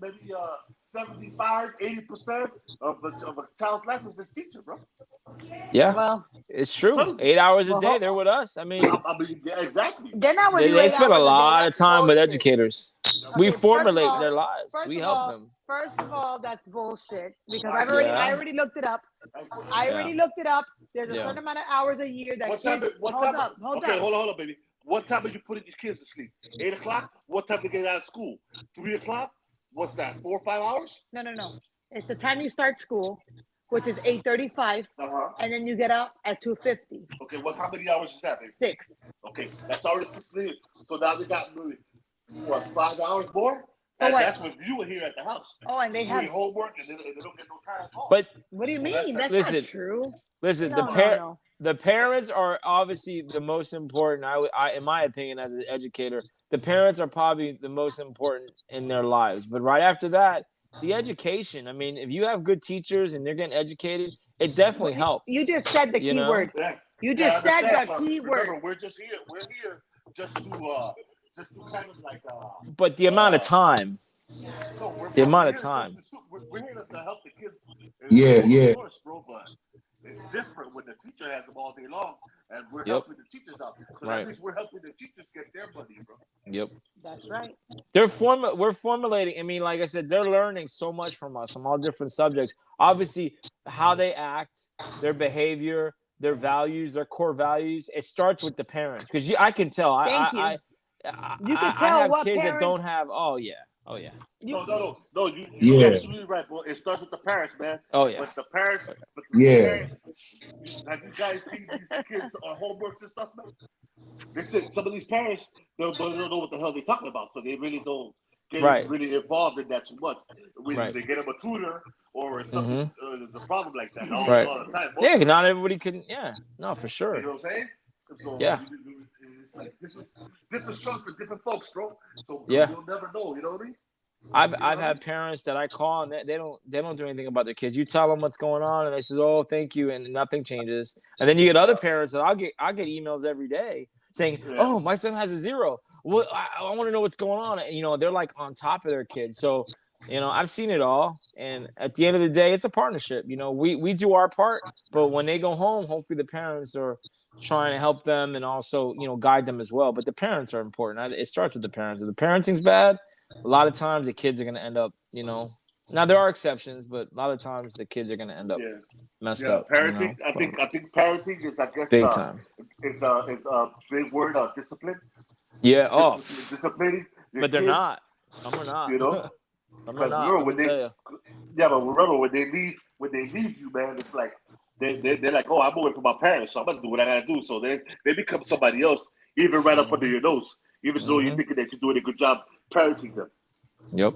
maybe yeah. 75, 80% of a child's life is this teacher, bro. Yeah, Well, it's true. 8 hours a Well, day, they're with us. I mean, I mean, yeah, exactly. they're not with you they 8 spend a hours day. lot of That's time with bullshit. educators. Okay, We first of formulate all- their lives. First We of help all- them. First of all, that's bullshit because Yeah. I already looked it up. I already looked it up. There's a certain amount of hours a year that kids. Hold up. Hold on, baby. What time are you putting your kids to sleep? 8 o'clock? What time they get out of school? 3 o'clock? What's that? 4 or 5 hours? No. It's the time you start school, which is 8:35, and then you get out at 2:50. Okay, how many hours is that, baby? 6. Okay, that's already 6 minutes. So now they got maybe, 5 hours more? Oh, And wait. that's when you were here at the house. Oh, and they Doing have. homework and they don't get no time off. But What do you Well, mean? that's- That's listen, not true. listen, No, no. the parents are obviously the most important. I, in my opinion, as an educator, the parents are probably the most important in their lives. But right after that, the education. I mean, if you have good teachers and they're getting educated, it definitely helps. You just said the You key know? word. Yeah. You Yeah, I just said understand, the but key remember, word. we're here just to kind of like But the amount of time. no, The amount of we're here time. we're here to help the kids. Yeah. Of course, bro, but it's different when the teacher has them all day long and we're Yep. helping the teachers out. So Right. at least we're helping the teachers get their money, bro. Yep. That's right. We're formulating. I mean, like I said, they're learning so much from us from all different subjects. Obviously, how they act, their behavior, their values, their core values. It starts with the parents because I can tell. Thank you. You can I tell have what kids that parents. don't have. Oh yeah. No, you're Yeah. absolutely right, bro. It starts with the parents, man. Oh yeah. But the parents, Yeah. have you guys seen these kids on homework and stuff, man? Listen, some of these parents don't know what the hell they're talking about, so they really don't get Right. really involved in that too much. When Right. they get them a tutor or something, there's a problem like that all, Right. all the time. Yeah, not everybody can. Yeah, no, for You sure. know what I'm saying? So, Yeah. It's like this is different strokes for different folks, bro. So Yeah. you'll never know. You know what I mean? I've had parents that I call and they don't do anything about their kids. You tell them what's going on and they say, "Oh, thank you," and nothing changes. And then you get other parents that I get emails every day saying, Yeah. "Oh, my son has a 0. Well, I want to know what's going on." And, they're like on top of their kids. So, I've seen it all. And at the end of the day, it's a partnership. We do our part, but when they go home, hopefully the parents are trying to help them and also, guide them as well. But the parents are important. It starts with the parents. If the parenting's bad, a lot of times the kids are going to end up, now there are exceptions, but a lot of times the kids are going to end up messed up. Parenting. I think parenting is, I guess, big time. It's a big word of discipline. Yeah. Oh, Disciplining. your but they're kids, not. Some are not. You know, Some are because not. remember Let me tell you. but remember when they leave you, man, it's like they're like, oh, I'm away from my parents, so I'm gonna do what I gotta do. So they become somebody else, even right up under your nose, even though you're thinking that you're doing a good job parenting them. Yep.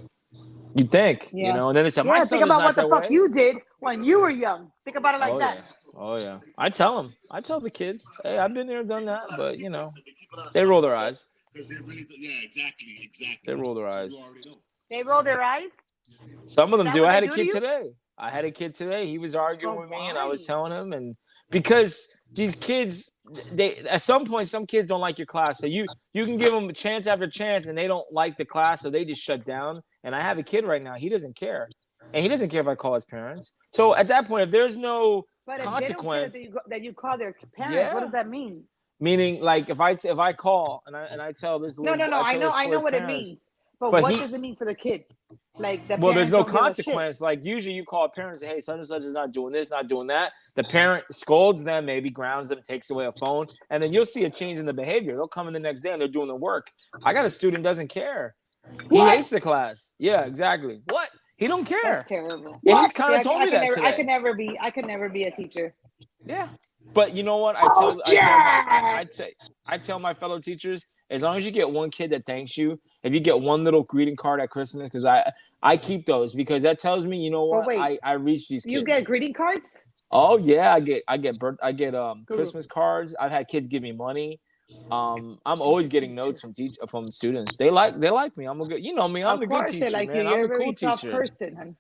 You think, Yeah. and then it's my son Think is about not what the that fuck way. you did when you were young. Think about it like Oh that. yeah. Oh yeah. I tell them. I tell the kids, hey, I've been there, done that, but they roll their eyes. Because they really, exactly. They roll their eyes. You already know. They roll their eyes. Some of them Is that do. what I had they a do to kid you? today. I had a kid today. He was arguing But with me, and I was why? telling him, and because these kids, they at some point, some kids don't like your class, so you can give them chance after chance, and they don't like the class, so they just shut down. And I have a kid right now. He doesn't care, and he doesn't care if I call his parents. So at that point, if there's no But if consequence, they don't care that you call their parents, Yeah. what does that mean? meaning like if I call and I tell this No. little, I know boy's what it parents, means. But But what he- does it mean for the kid? Like the Well, there's parents no don't give a shit. consequence. Like usually you call a parent and say, hey, such and such is not doing this, not doing that. The parent scolds them, maybe grounds them, takes away a phone, and then you'll see a change in the behavior. They'll come in the next day and they're doing the work. I got a student doesn't care. He What? hates the class. Yeah, exactly. What? He don't care. That's terrible. And he's kind of told me that I today. could never be a teacher. Yeah. But you know what? I tell my fellow teachers, as long as you get one kid that thanks you, if you get one little greeting card at Christmas, because I keep those because that tells me, you know But what, wait, I reach these kids. You get greeting cards? Oh yeah, I get Christmas cards. I've had kids give me money. I'm always getting notes from students. They like me. I'm a good, you know me. I'm Of the good course they teacher, like you. man. You're I'm a the very cool soft teacher. person, honey.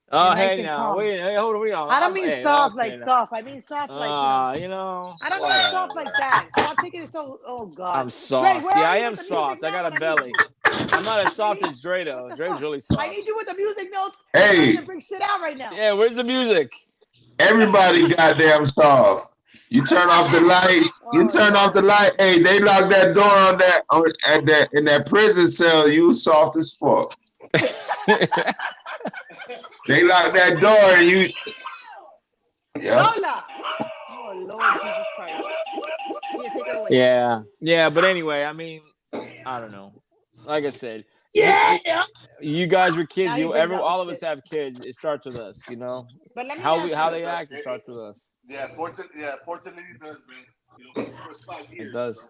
Oh You're nice hey and now, calm. wait, hey, hold on, I don't mean hey, soft okay, like now. soft. I mean soft like, you know. You know, I don't mean soft like that. Stop taking it so. Oh God. I'm Dre, soft. where Yeah, are I you am with the music soft. I got a notes? I need belly. you. I'm not as soft I need, as Dre what though. the Dre's fuck? really I soft. need you with the music notes. I'm ready to Hey, bring shit out right now. Yeah, where's the music? everybody goddamn soft. You turn off the lights. You Oh turn off the Lord. light. Hey, they lock that door in that prison cell. You soft as fuck. They lock that door and you. Yep. Lola. Oh Lord Jesus Christ. Here, take her away. Yeah, but anyway, I mean, I don't know. Like I said, you guys were kids. Now he brings out All the of us shit. have kids. It starts with us, you know. But let me How ask how you. they act, it starts with us. Yeah, fortunately it does, man. You know, for the first 5 years. It does.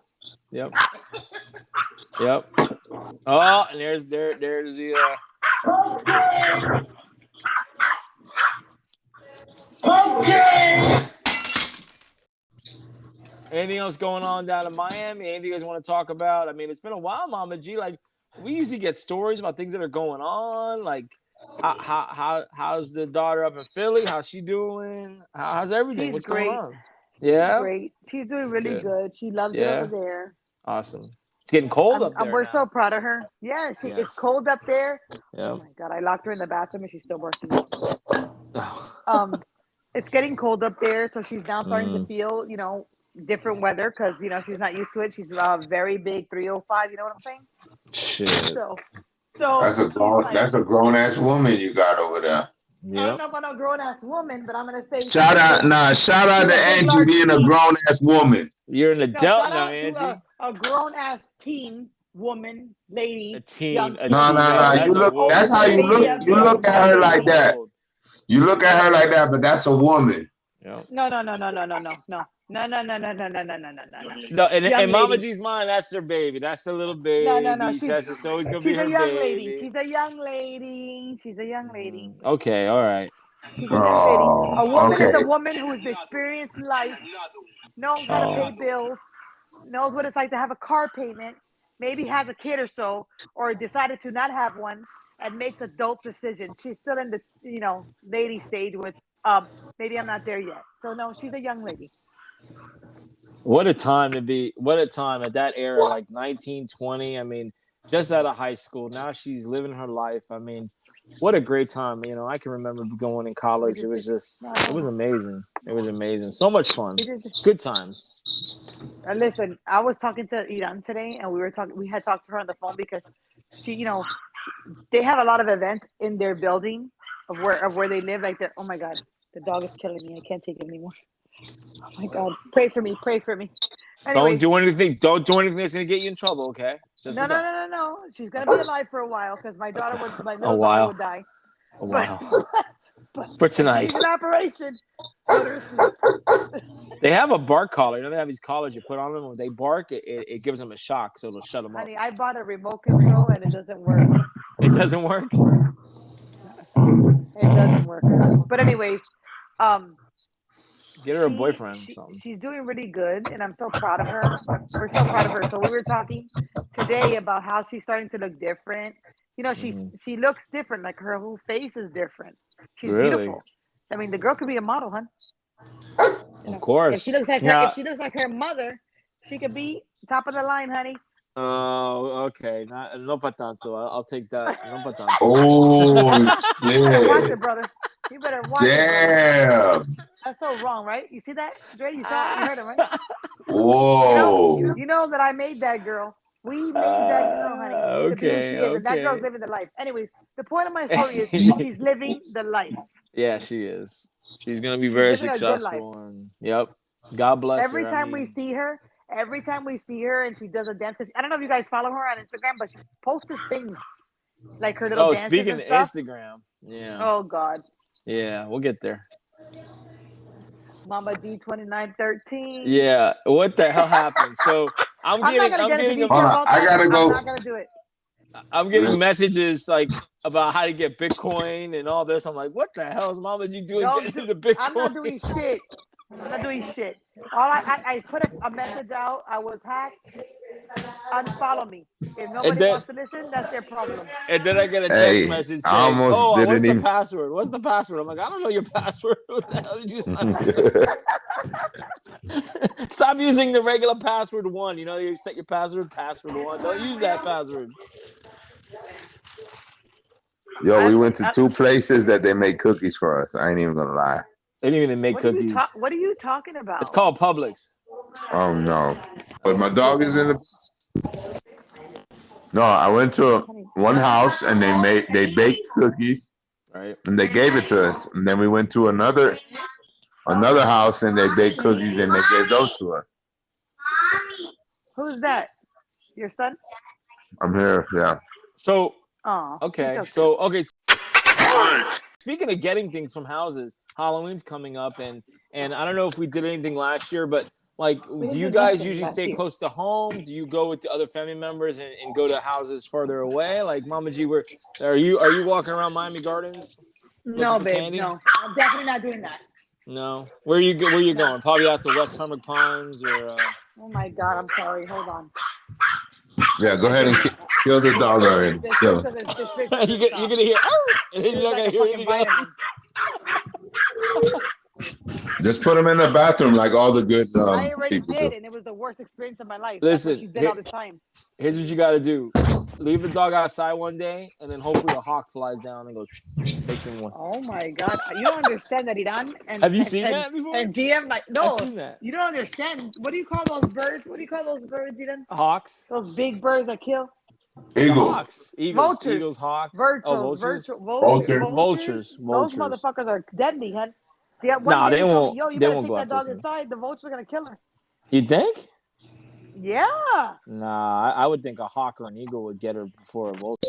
Bro. Yep. Yep. Oh, and there's the anything else going on down in Miami? Anything you guys want to talk about? I mean, it's been a while, Mama G. Like, we usually get stories about things that are going on. Like, how's the daughter up in Philly? How's she doing? How's everything? She's What's going great. on? She's Yeah, great. She's doing really good. good. She loves it over Yeah, there. awesome. It's getting cold up there We're now. so proud of her. Yeah, it's Yes. cold up there. Yeah. Oh my God, I locked her in the bathroom and she's still barking out. Oh. It's getting cold up there, so she's now starting to Mm. feel, different weather because she's not used to it. She's very big 305. You know what I'm saying? Shit. So That's a she's grown. like, That's a grown ass woman you got over there. I don't Yep. know about no grown ass woman, but I'm gonna say Shout out she's to a big Angie large being a teen. grown ass woman. You're an No, adult shout now, out Angie. to a grown ass teen woman, lady, A teen. young A teen. No, teen. no, no. That's You a look. woman. That's how you Lady look. young, You young, look at young her like lady. that. You look at her like that, but that's a woman. Yep. No. No. No, in Young Mama lady. G's mind, that's her baby. That's a little No. baby. That's it's always gonna be She's a her young lady. baby. She's a young lady. She's a young lady. Okay, all right. She's a young lady. A woman is Okay. a woman who's experienced life, knows how to pay bills, knows what it's like to have a car payment, maybe has a kid or so, or decided to not have one, and makes adult decisions. She's still in the lady stage with maybe I'm not there yet. So no, she's a young lady. What a time to be. What a time at that era, like 1920. I mean, just out of high school. Now she's living her life. I mean, what a great time. I can remember going in college. It was amazing. It was amazing. So much fun. Good times. Listen, I was talking to Iran today, and we had talked to her on the phone because she, they have a lot of events in their building of where they live. Like that. Oh my God, the dog is killing me. I can't take it anymore. Oh my God, pray for me. Anyways, Don't do anything. Don't do anything that's gonna get you in trouble. Okay. Just no. She's gonna be alive for a while because my little daughter would die. A while. But For tonight. she's an operation. Put her to sleep. They have a bark collar. They have these collars you put on them. When they bark, it gives them a shock, so it'll shut them up. Honey, I bought a remote control and it doesn't work. It doesn't work. It doesn't work. But anyways, get her a boyfriend or something. She's doing really good, and I'm so proud of her. We're so proud of her. So we were talking today about how she's starting to look different. She looks different. Like her whole face is different. She's beautiful. I mean, the girl could be a model, huh? Of course. If she looks like her mother, she could be top of the line, honey. Oh, okay. No pa tanto. I'll take that. No pa tanto. Oh You better watch shit! it, brother. You better watch it, brother. Damn! That's so wrong, right? You see that, Dre? You saw it? You heard him, right? Whoa! You know that I made that girl. We made that girl, honey. To be who she is. And that girl's living the life. Anyways, the point of my story is she's living the life. Yeah, she is. She's gonna be very successful. And yep. God bless her. Every time we see her, and she does a dance, because I don't know if you guys follow her on Instagram, but she posts things like her little dances. Speaking and of stuff. Instagram. Yeah. Oh God. Yeah, we'll get there. Mama D2913. Yeah. What the hell happened? So I'm not getting gonna get into Hold on, about I that. gotta go. I'm not gonna do it. I'm getting messages like about how to get Bitcoin and all this. I'm like, what the hell is Mama G doing getting into Bitcoin? I'm not doing shit. I'm not doing shit. All I put a message out. I was hacked. Unfollow me. If nobody wants to listen, that's their problem. And then I get a text Hey, message I saying, almost "Oh, what's didn't the even. password? What's the password?" I'm like, "I don't know your password. What the hell did you sign up with?" Stop using the regular password one. You know, you set your password one. Don't use that password. Yo, we went to 2 places that they make cookies for us. I ain't even gonna lie. They didn't even make cookies. What are you talking about? It's called Publix. Oh no. But my dog is in the. No, I went to one house and they baked cookies, right? And they gave it to us. And then we went to another house and they baked cookies and they gave those to us. Who's that? Your son? I'm here, yeah. So Oh, okay. Speaking of getting things from houses, Halloween's coming up, and I don't know if we did anything last year, but like, do you guys usually stay close to home? Do you go with the other family members and go to houses further away? Like, Mama G, are you walking around Miami Gardens? No, babe. Candy? No, I'm definitely not doing that. No. Where you going? Probably out to West Pembroke Pines or. Oh my God! I'm sorry. Hold on. Yeah, go ahead and kill the dog already. Kill. You're gonna hear, and then you're not gonna hear anything else. Just put him in the bathroom like all the good I already people did, do. and it was the worst experience of my life. Listen, that's what she did all this time. Here's what you got to do: leave the dog outside one day, and then hopefully a hawk flies down and goes takes him one. Oh my God! You don't understand that, Iran. Have you seen that before? And GM, like, no, I've seen that. You don't understand. What do you call those birds? What do you call those birds, Iran? Hawks. Those big birds that kill. Eagles. Hawks. Eagles, hawks. Vultures. Vultures. Those motherfuckers are deadly, huh? Yeah, they won't. Yo, you they gotta won't take that dog inside. The vultures are gonna kill her. You think? Yeah. Nah, I would think a hawk or an eagle would get her before a vulture.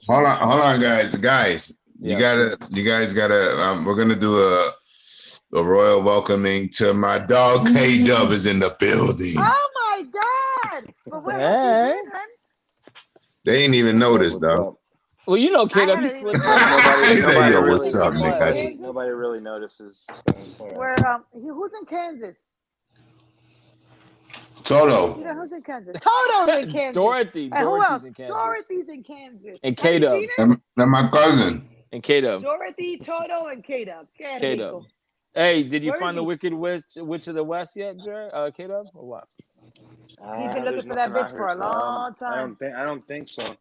Hold on, guys. You guys gotta. We're gonna do a royal welcoming to my dog. K-Dub is in the building. Oh my God! But what has he been, man? They ain't even noticed though. Well, you know, K-Dub, he slips in. Nobody really notices. Where who's in Kansas? Toto. You know who's in Kansas? Toto's in Kansas. Dorothy's in Kansas. Dorothy's in Kansas. And K-Dub. And my cousin. And K-Dub. Dorothy, Toto, and K-Dub. K-Dub. Hey, did you find the Wicked Witch of the West yet, K-Dub, or what? He's been looking for that bitch for a long time. I don't think so.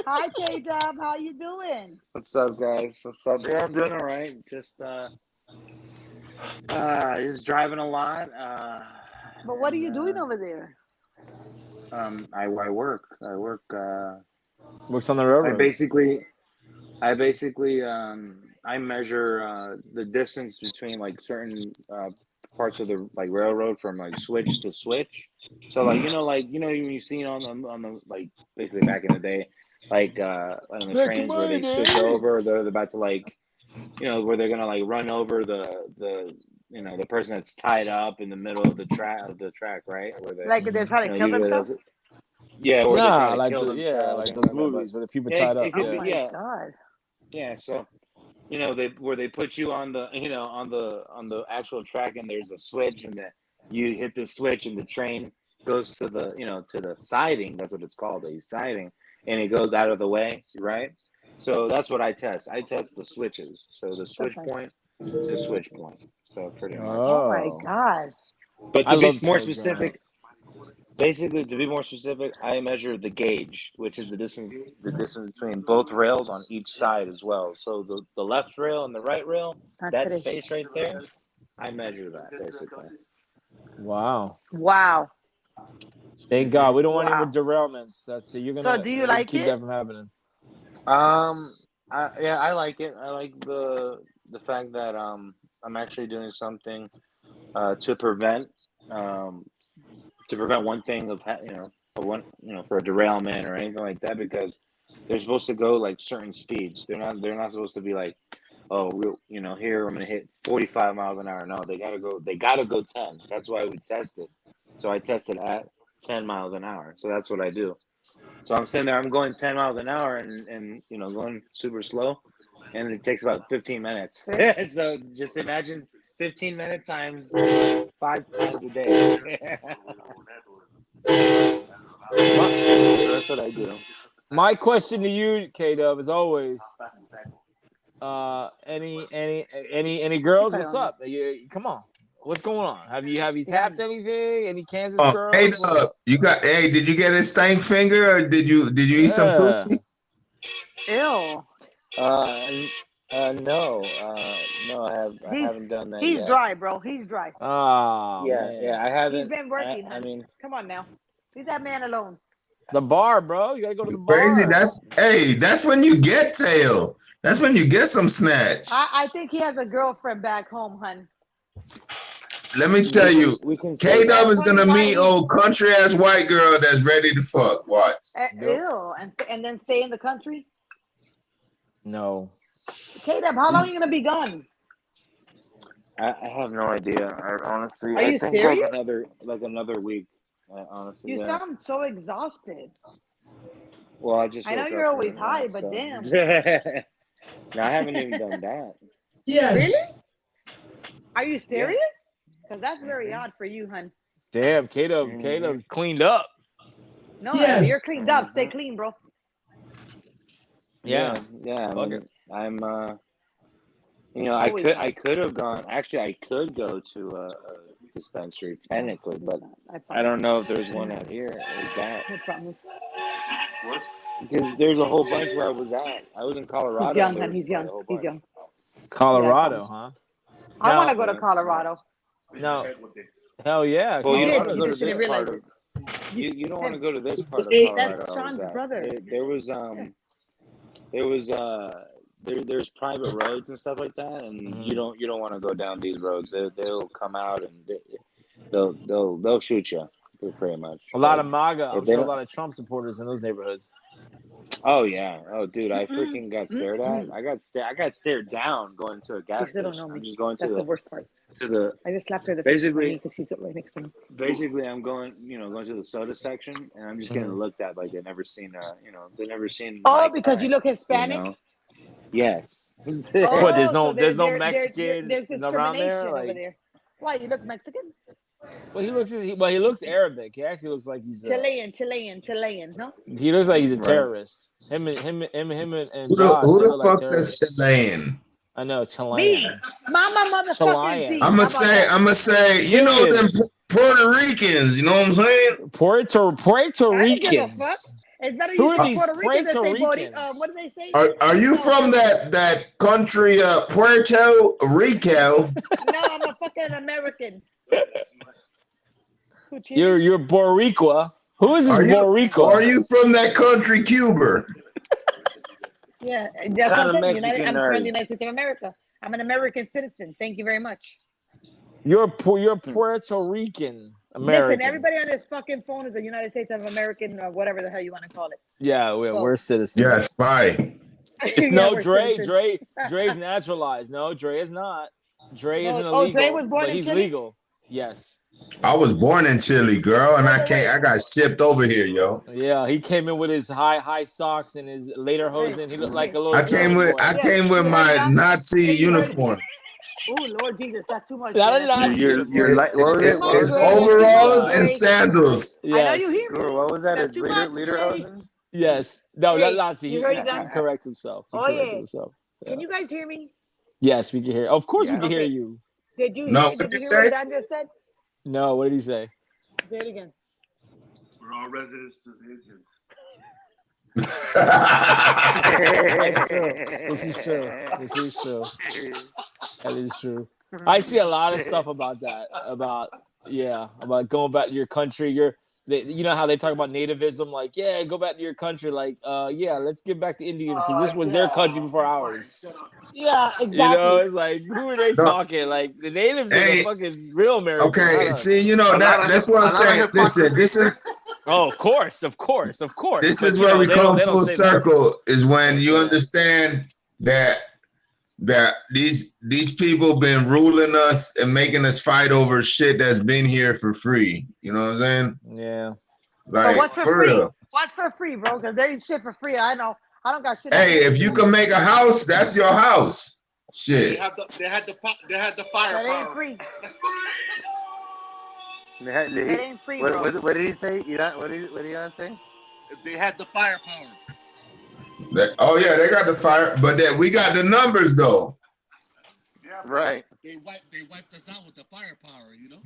Hi, K-Dub. How you doing? What's up, guys? What's up? Yeah, I'm doing all right. Just driving a lot. But what are you doing over there? I work. Works on the railroad. I basically I measure the distance between like certain parts of the like railroad from like switch to switch. So like you've seen on the like basically back in the day, like on the trains where they switch over, they're about to like where they're gonna like run over the the person that's tied up in the middle of the track, right? Where they're trying to kill themselves. Yeah, or like those movies where the people tied up. Oh my God. Yeah, so they put you on the on the actual track, and there's a switch, and you hit the switch, and the train goes to the to the siding. That's what it's called, a siding, and it goes out of the way, right? So that's what I test. I test the switches. So the switch point to switch point. So pretty much. Oh my God. But to be more specific. Basically, to be more specific, I measure the gauge, which is the distance between both rails on each side as well. So the left rail and the right rail, that space right there, I measure that basically. Wow. Thank God we don't want any more derailments. You're gonna. So do you like keep it? that from happening? I like it. I like the fact that I'm actually doing something to prevent one thing of for a derailment or anything like that, because they're supposed to go like certain speeds. They're not supposed to be like, oh, here I'm gonna hit 45 miles an hour. No, they gotta go 10. That's why we tested. So I tested at 10 miles an hour. So that's what I do. So I'm sitting there, I'm going 10 miles an hour and you know, going super slow. And it takes about 15 minutes. So just imagine 15 minute times 5 times a day. That's what I do. My question to you, K-Dub, as always, any girls? What's up? Come on. What's going on? Have you tapped anything? Any Kansas girls? Hey, you got? Hey, did you get a stank finger or did you eat some coochie? Ew. No, I haven't done that He's yet. dry, bro. He's dry. Oh, Yeah, man. yeah, I haven't. He's been working. I mean, come on now, leave that man alone. The bar, bro. You gotta go to the bar. Crazy. That's when you get tail. That's when you get some snatch. I think he has a girlfriend back home, hun. Let me tell you, K-Dub is gonna meet old country ass white girl that's ready to fuck. Watch. Ew, and then stay in the country. No. K-Dub, how long are you gonna be gone? I have no idea. Honestly, Are you serious? Another week. Honestly, You sound so exhausted. Well, I know you're always high, but damn. No, I haven't even done that. Yes. Really? Are you serious? Because that's very odd for you, hun. Damn, K-Dub's cleaned up. No, Yes. you're cleaned up. Stay clean, bro. Yeah. I'm you know, I could have gone. Actually, I could go to a dispensary technically, but I don't know if there's one out here like that. I promise. Because there's a whole bunch where I was at. I was in Colorado. He's young, hun. He's young. He's young. Colorado, huh? I want to go to Colorado. No. Hell yeah. Well, you don't want to You go to just didn't this part realize of. You don't want to go to this part of Colorado. That's Sean's brother. There's private roads and stuff like that, and you don't want to go down these roads. They'll come out and they'll shoot you pretty much. A lot of MAGA. I'm sure a lot of Trump supporters in those neighborhoods. Oh yeah. Oh dude, I freaking got stared at. I got stared down going to a gas station. I'm just going to the worst part. I just slapped her basically because she's right next to me. Basically, I'm going to the soda section, and I'm just getting looked at like they've never seen. Oh, because you look Hispanic. You know? Yes. What? There's no There's Mexicans around there. over there. Why, you look Mexican? Well, he looks Arabic. He actually looks like he's Chilean. No. He looks like he's a terrorist. Him and Josh. Who the fuck says Chilean? I know, Chilean. Me, Mama motherfucking. I'ma say, you know them Puerto Ricans. You know what I'm saying? Puerto Ricans. Who are these Puerto Ricans? What do they say? Are you from that country, Puerto Rico? No, I'm a fucking American. You're Boricua. Who is this Boricua? Are you from that country, Cuba? Yeah, I'm from the United States of America. I'm an American citizen. Thank you very much. You're Puerto Rican American. Listen, everybody on this fucking phone is a United States of American or whatever the hell you want to call it. Yeah, we're citizens. Yeah, spy. It's no Dre. Dre's naturalized. No, Dre is not. Dre isn't illegal. Dre was born but in he's Chile? legal. Yes. I was born in Chile, girl, and I got shipped over here, yo. Yeah, he came in with his high socks and his lederhosen. He looked like a little. I came with my Nazi uniform. Oh Lord Jesus, that's too much. You're like it's overalls and sandals. Yes. I know you hear me. What was that? That's too much, Lederhosen? Yes. No, Hey, not Nazi. He correct himself. Can you guys hear me? Yes, we can hear. Of course, we can hear you. Did you hear what Dan just said? No, what did he say? Say it again. We're all residents of the Indians. That's true. This is true. That is true. I see a lot of stuff about that. About going back to your country. You know how they talk about nativism, like, yeah, go back to your country, like, let's get back to Indians because this was their country before ours. Yeah, exactly. You know, it's like, who are they talking? Like, the natives are the fucking real Americans. Okay, see, you know, that's what I'm saying. Listen, this is. Oh, of course. This is where we come full circle. Is when you understand that these people been ruling us and making us fight over shit that's been here for free. You know what I'm saying? Yeah. But Like what's for for free? real. What's for free, bro? Because there ain't shit for free. I know. I don't got shit. Hey, if you can make a house, that's your house. They Shit. had the That ain't firepower. free. It ain't free, bro. What did he say? You know, what did he say? They had the firepower. Oh yeah, they got the fire, but then we got the numbers though. Yeah, Right. They wiped us out with the firepower. You know.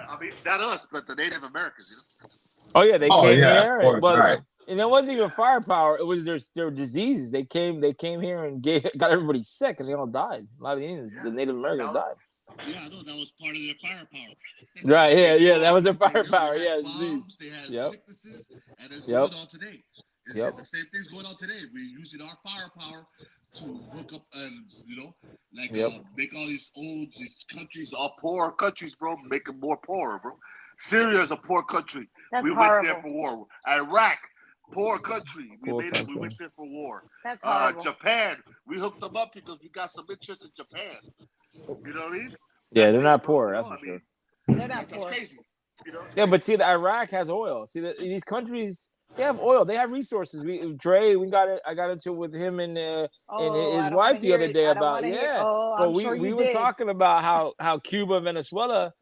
I mean, not us, but the Native Americans. You know. Oh yeah, they Oh came yeah, here, of course, but right. and it wasn't even firepower. It was their diseases. They came here and got everybody sick, and they all died. A lot of the Indians, the Native Americans died. Yeah, I know that was part of their firepower. Right? Yeah, that was their They firepower. had Yeah, bombs, disease. they had Yep. sicknesses, and it's Yep. going on today. Yep. The same thing's going on today. We're using our firepower to hook up and Yep. make all these countries, all poor countries, bro, make them more poor, bro. Syria is a poor country. That's We horrible. went there for war. Iraq, poor country. We Poor made it. country. We went there for war. That's horrible. Japan, we hooked them up because we got some interest in Japan. You know what I mean? Yeah, That's they're it, not bro. poor. You That's know, for sure. They're not that's poor. crazy. You know? Yeah, but see, the Iraq has oil. See, these countries, they have oil. They have resources. I got into it with him and Oh, his I don't wife wanna the hear other it. day I don't about wanna hear. Oh, But I'm we sure you were did. talking about how Cuba, Venezuela,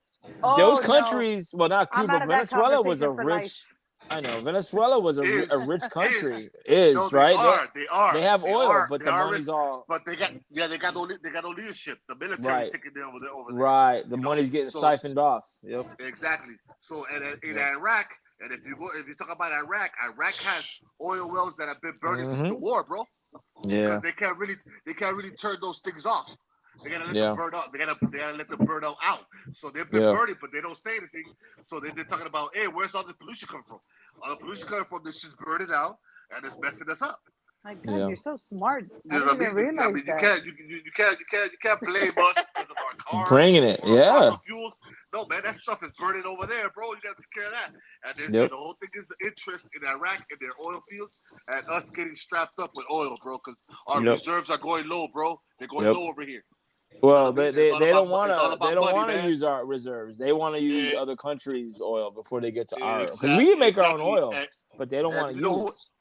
Oh, those no. countries. Well, not I'm Cuba. out of that Venezuela was a conversation for life. rich. I know Venezuela was a rich country. No, they Right? are. They have oil, but They the are money's rich, all but they got no leadership. The military's right. taking them over there. Right. The You know? money's getting So- siphoned off. Yep. Exactly. So in Iraq, and if you talk about Iraq has oil wells that have been burning since the war, bro. Yeah. Because they can't really turn those things off. They gotta let them burn out. They gotta let them burn out. So they've been burning, but they don't say anything. So they're talking about, hey, where's all the pollution coming from? All the pollution coming from this shit's burning out and it's messing us up. My God, you're so smart. I You know didn't what I even mean? realize that. You can't blame us because of our cars. Bringing it, or yeah. fossil fuels. No, man, that stuff is burning over there, bro. You got to take care of that. And the whole thing is the interest in Iraq and their oil fields and us getting strapped up with oil, bro, because our reserves are going low, bro. They're going low over here. Well, they don't want to man. use our reserves. They want to use other countries' oil before they get to ours. Because we make our own oil, but they don't want to use.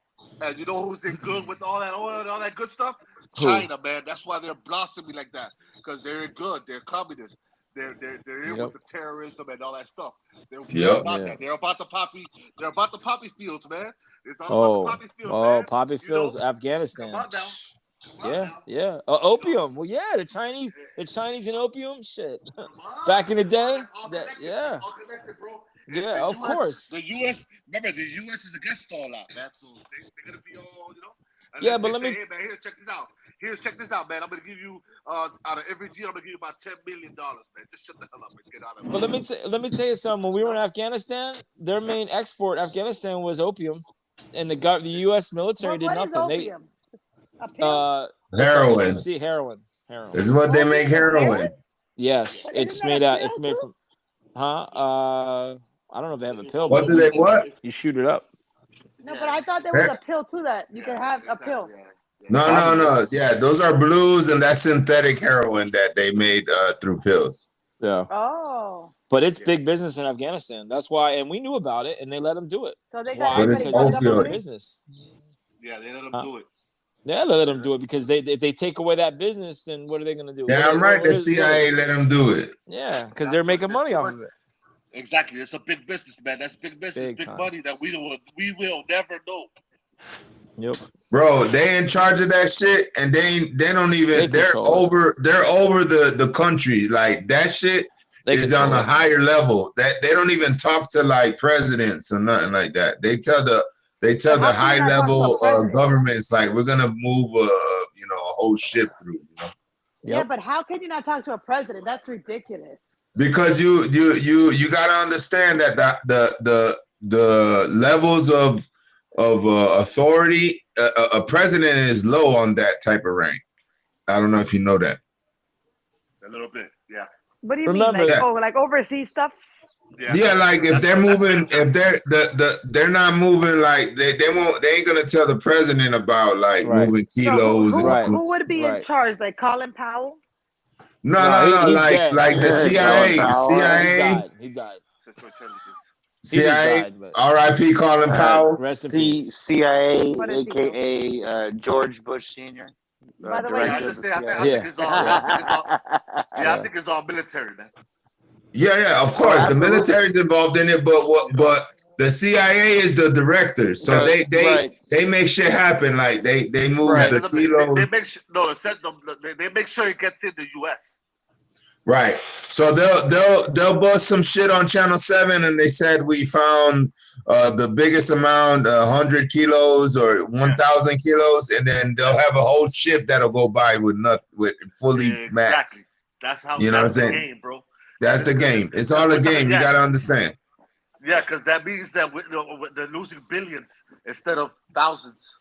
And you know who's in good with all that oil and all that good stuff? China, man. That's why they're blossoming like that. Because they're good. They're communists. They're in with the terrorism and all that stuff. They're about that. They're about the poppy. They're about the poppy fields, man. It's all about the poppy fields, man. Poppy fields, Afghanistan. Come on now. Yeah. Opium. Well, yeah, the Chinese and opium. Shit. Back in the day, All connected, bro. Yeah, of course. The U.S. Remember, the U.S. is against all that, man. So they're gonna be all, And yeah, but let me. Hey, man, here, check this out. Check this out, man. I'm gonna give you out of every deal, I'm gonna give you about $10 million, man. Just shut the hell up and get out of it. But let me tell you something. When we were in Afghanistan, their main export, Afghanistan, was opium, and the U.S. military did nothing. What is opium? A pill? Heroin. Heroin. This is what they make heroin. Yes, it's made out. It's made from. I don't know if they have a pill. What do they what? You shoot it up. No, but I thought there was a pill to that. You can have a pill. No. Yeah, those are blues, and that's synthetic heroin that they made through pills. Yeah. Oh. But it's big business in Afghanistan. That's why, and we knew about it, and they let them do it. So they why? got But it's Because it's opioid. big business. Yeah, they let them do it. Yeah, they let them do it because if they take away that business, then what are they going to do? Yeah, I'm right. The CIA let them do it. Yeah, because they're making money off of it. Exactly, it's a big business, man. That's big business, big money that we will never know. Yep, bro, they in charge of that shit, and they don't even. They're over the country. Like that shit is on a higher level. That they don't even talk to like presidents or nothing like that. They tell the high level governments like we're gonna move a whole ship through. You know? Yeah, but how can you not talk to a president? That's ridiculous. Because you gotta understand that the levels of authority, a president is low on that type of rank. I don't know if you know that. A little bit, yeah. What do you mean, like overseas stuff? Yeah, like if they're moving, if they're not moving, like they ain't gonna tell the president about like moving kilos. So who would be in charge? Like Colin Powell? No, like the CIA. He died. He just CIA, died, but R.I.P. Colin Powell. rest in peace. CIA, What is he, aka George Bush Senior, By the way, Yeah, I director of just the say I CIA. think it's all. I think it's all. Yeah, I think it's all military, man. Yeah, of course. The absolutely. military's involved in it, but the CIA is the director. So Right. they make shit happen. Like they move Right. the kilos. They make sure, no, they make sure it gets in the U.S. Right. So they'll bust some shit on Channel 7 and they said we found the biggest amount, 100 kilos or 1,000 kilos, and then they'll have a whole ship that'll go by with fully max. That's how. You know That's what I'm the saying? game, bro. That's the game. It's all a game. You gotta understand. Yeah, because that means that they're losing billions instead of thousands.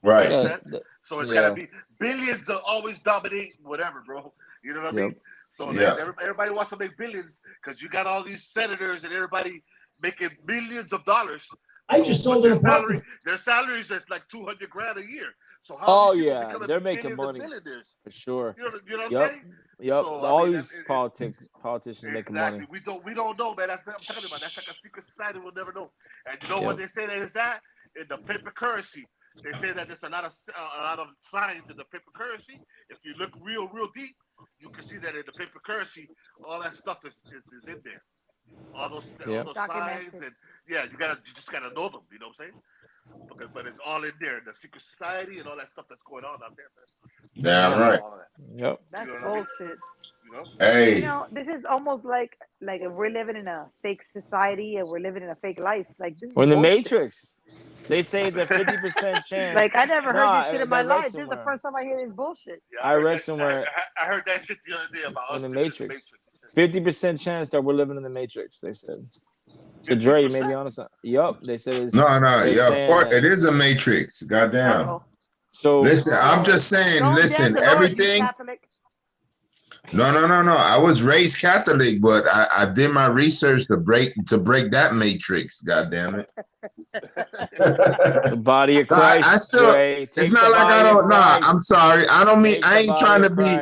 Right. So it's gotta be billions of always dominate whatever, bro. You know what I mean? So everybody wants to make billions because you got all these senators and everybody making millions of dollars. I just sold their salary. Their salaries is like $200,000 a year. So how they're making money for sure. You know what I'm saying? Yep. So, all these politicians making money. We don't know, man. That's what I'm talking about. That's like a secret society we'll never know. And you know what they say that is that in the paper currency. They say that there's a lot of signs in the paper currency. If you look real deep, you can see that in the paper currency, all that stuff is in there. All those signs and you just gotta know them. You know what I'm saying? But it's all in there, the secret society and all that stuff that's going on out there, man. Damn right. Yep. That's You know bullshit. You know? Hey. You know, this is almost like if we're living in a fake society and we're living in a fake life. Like this is We're in the bullshit. Matrix. They say it's a 50% chance. Like I never heard this shit in my life. This is somewhere. the first time I hear this bullshit. Yeah, I read somewhere I heard that shit the other day about in us the Matrix. 50% chance that we're living in the Matrix. They said. So Dre, you may be honest. Yup. They said it's No, of course it is a matrix. Goddamn. Uh-oh. So listen, I'm just saying, Don't listen, damn the Lord, you everything. Catholic. No. I was raised Catholic, but I did my research to break that matrix. God damn it. the body of Christ. I still, Dre. it's not like I don't. Nah, I'm sorry. I don't mean. I ain't trying to be.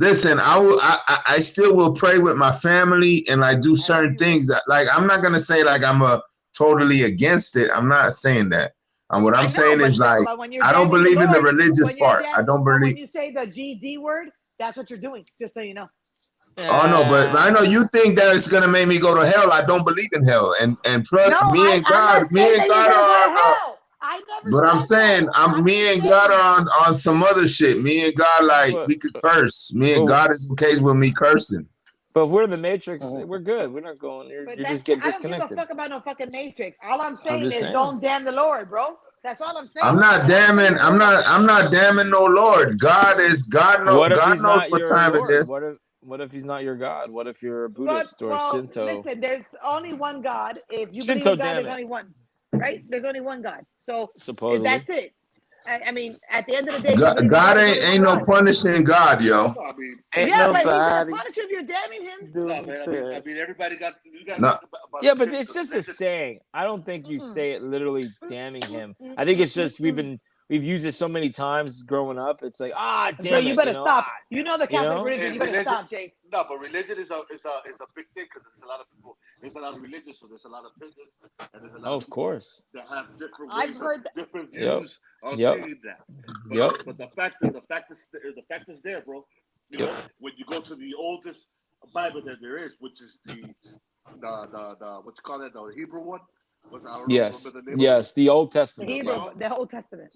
Listen, I still will pray with my family and like do certain things that like I'm not gonna say like I'm totally against it. I'm not saying that. What I'm saying is like I don't believe in the religious part. I don't believe. When you say the GD word, that's what you're doing. Just so you know. Oh no, but I know you think that it's gonna make me go to hell. I don't believe in hell, and plus me and God are. But I'm saying me and God are on some other shit. Me and God like we could curse. Me and God is okay with me cursing. But if we're in the Matrix, we're good. We're not going. You're just getting disconnected. I don't give a fuck about no fucking Matrix. All I'm saying is don't damn the Lord, bro. That's all I'm saying. I'm not damning. I'm not damning no Lord. God is God knows. God knows what time it is. What if he's not your God? What if you're a Buddhist or Shinto? Listen, there's only one God. If you Shinto, believe in God, there's only one. Right? There's only one God. So supposedly that's it. I mean, at the end of the day, God ain't no punishing God, yo. I mean, but he's gonna punish you if you're damning him. No, man, I mean, everybody got. Yeah, but it's just a saying. I don't think you say it literally damning him. I think it's just we've used it so many times growing up. It's like damn it. You better stop. You know the Catholic religion. You better stop, Jay. No, but religion is a big thing because there's a lot of people. There's a lot of religion, so there's a lot of business, and there's a lot of course that have different. I've heard different views on seeing that. But the fact is there, bro. You know, when you go to the oldest Bible that there is, which is the what you call it, the Hebrew one. Yes, the Old Testament. The Old Testament.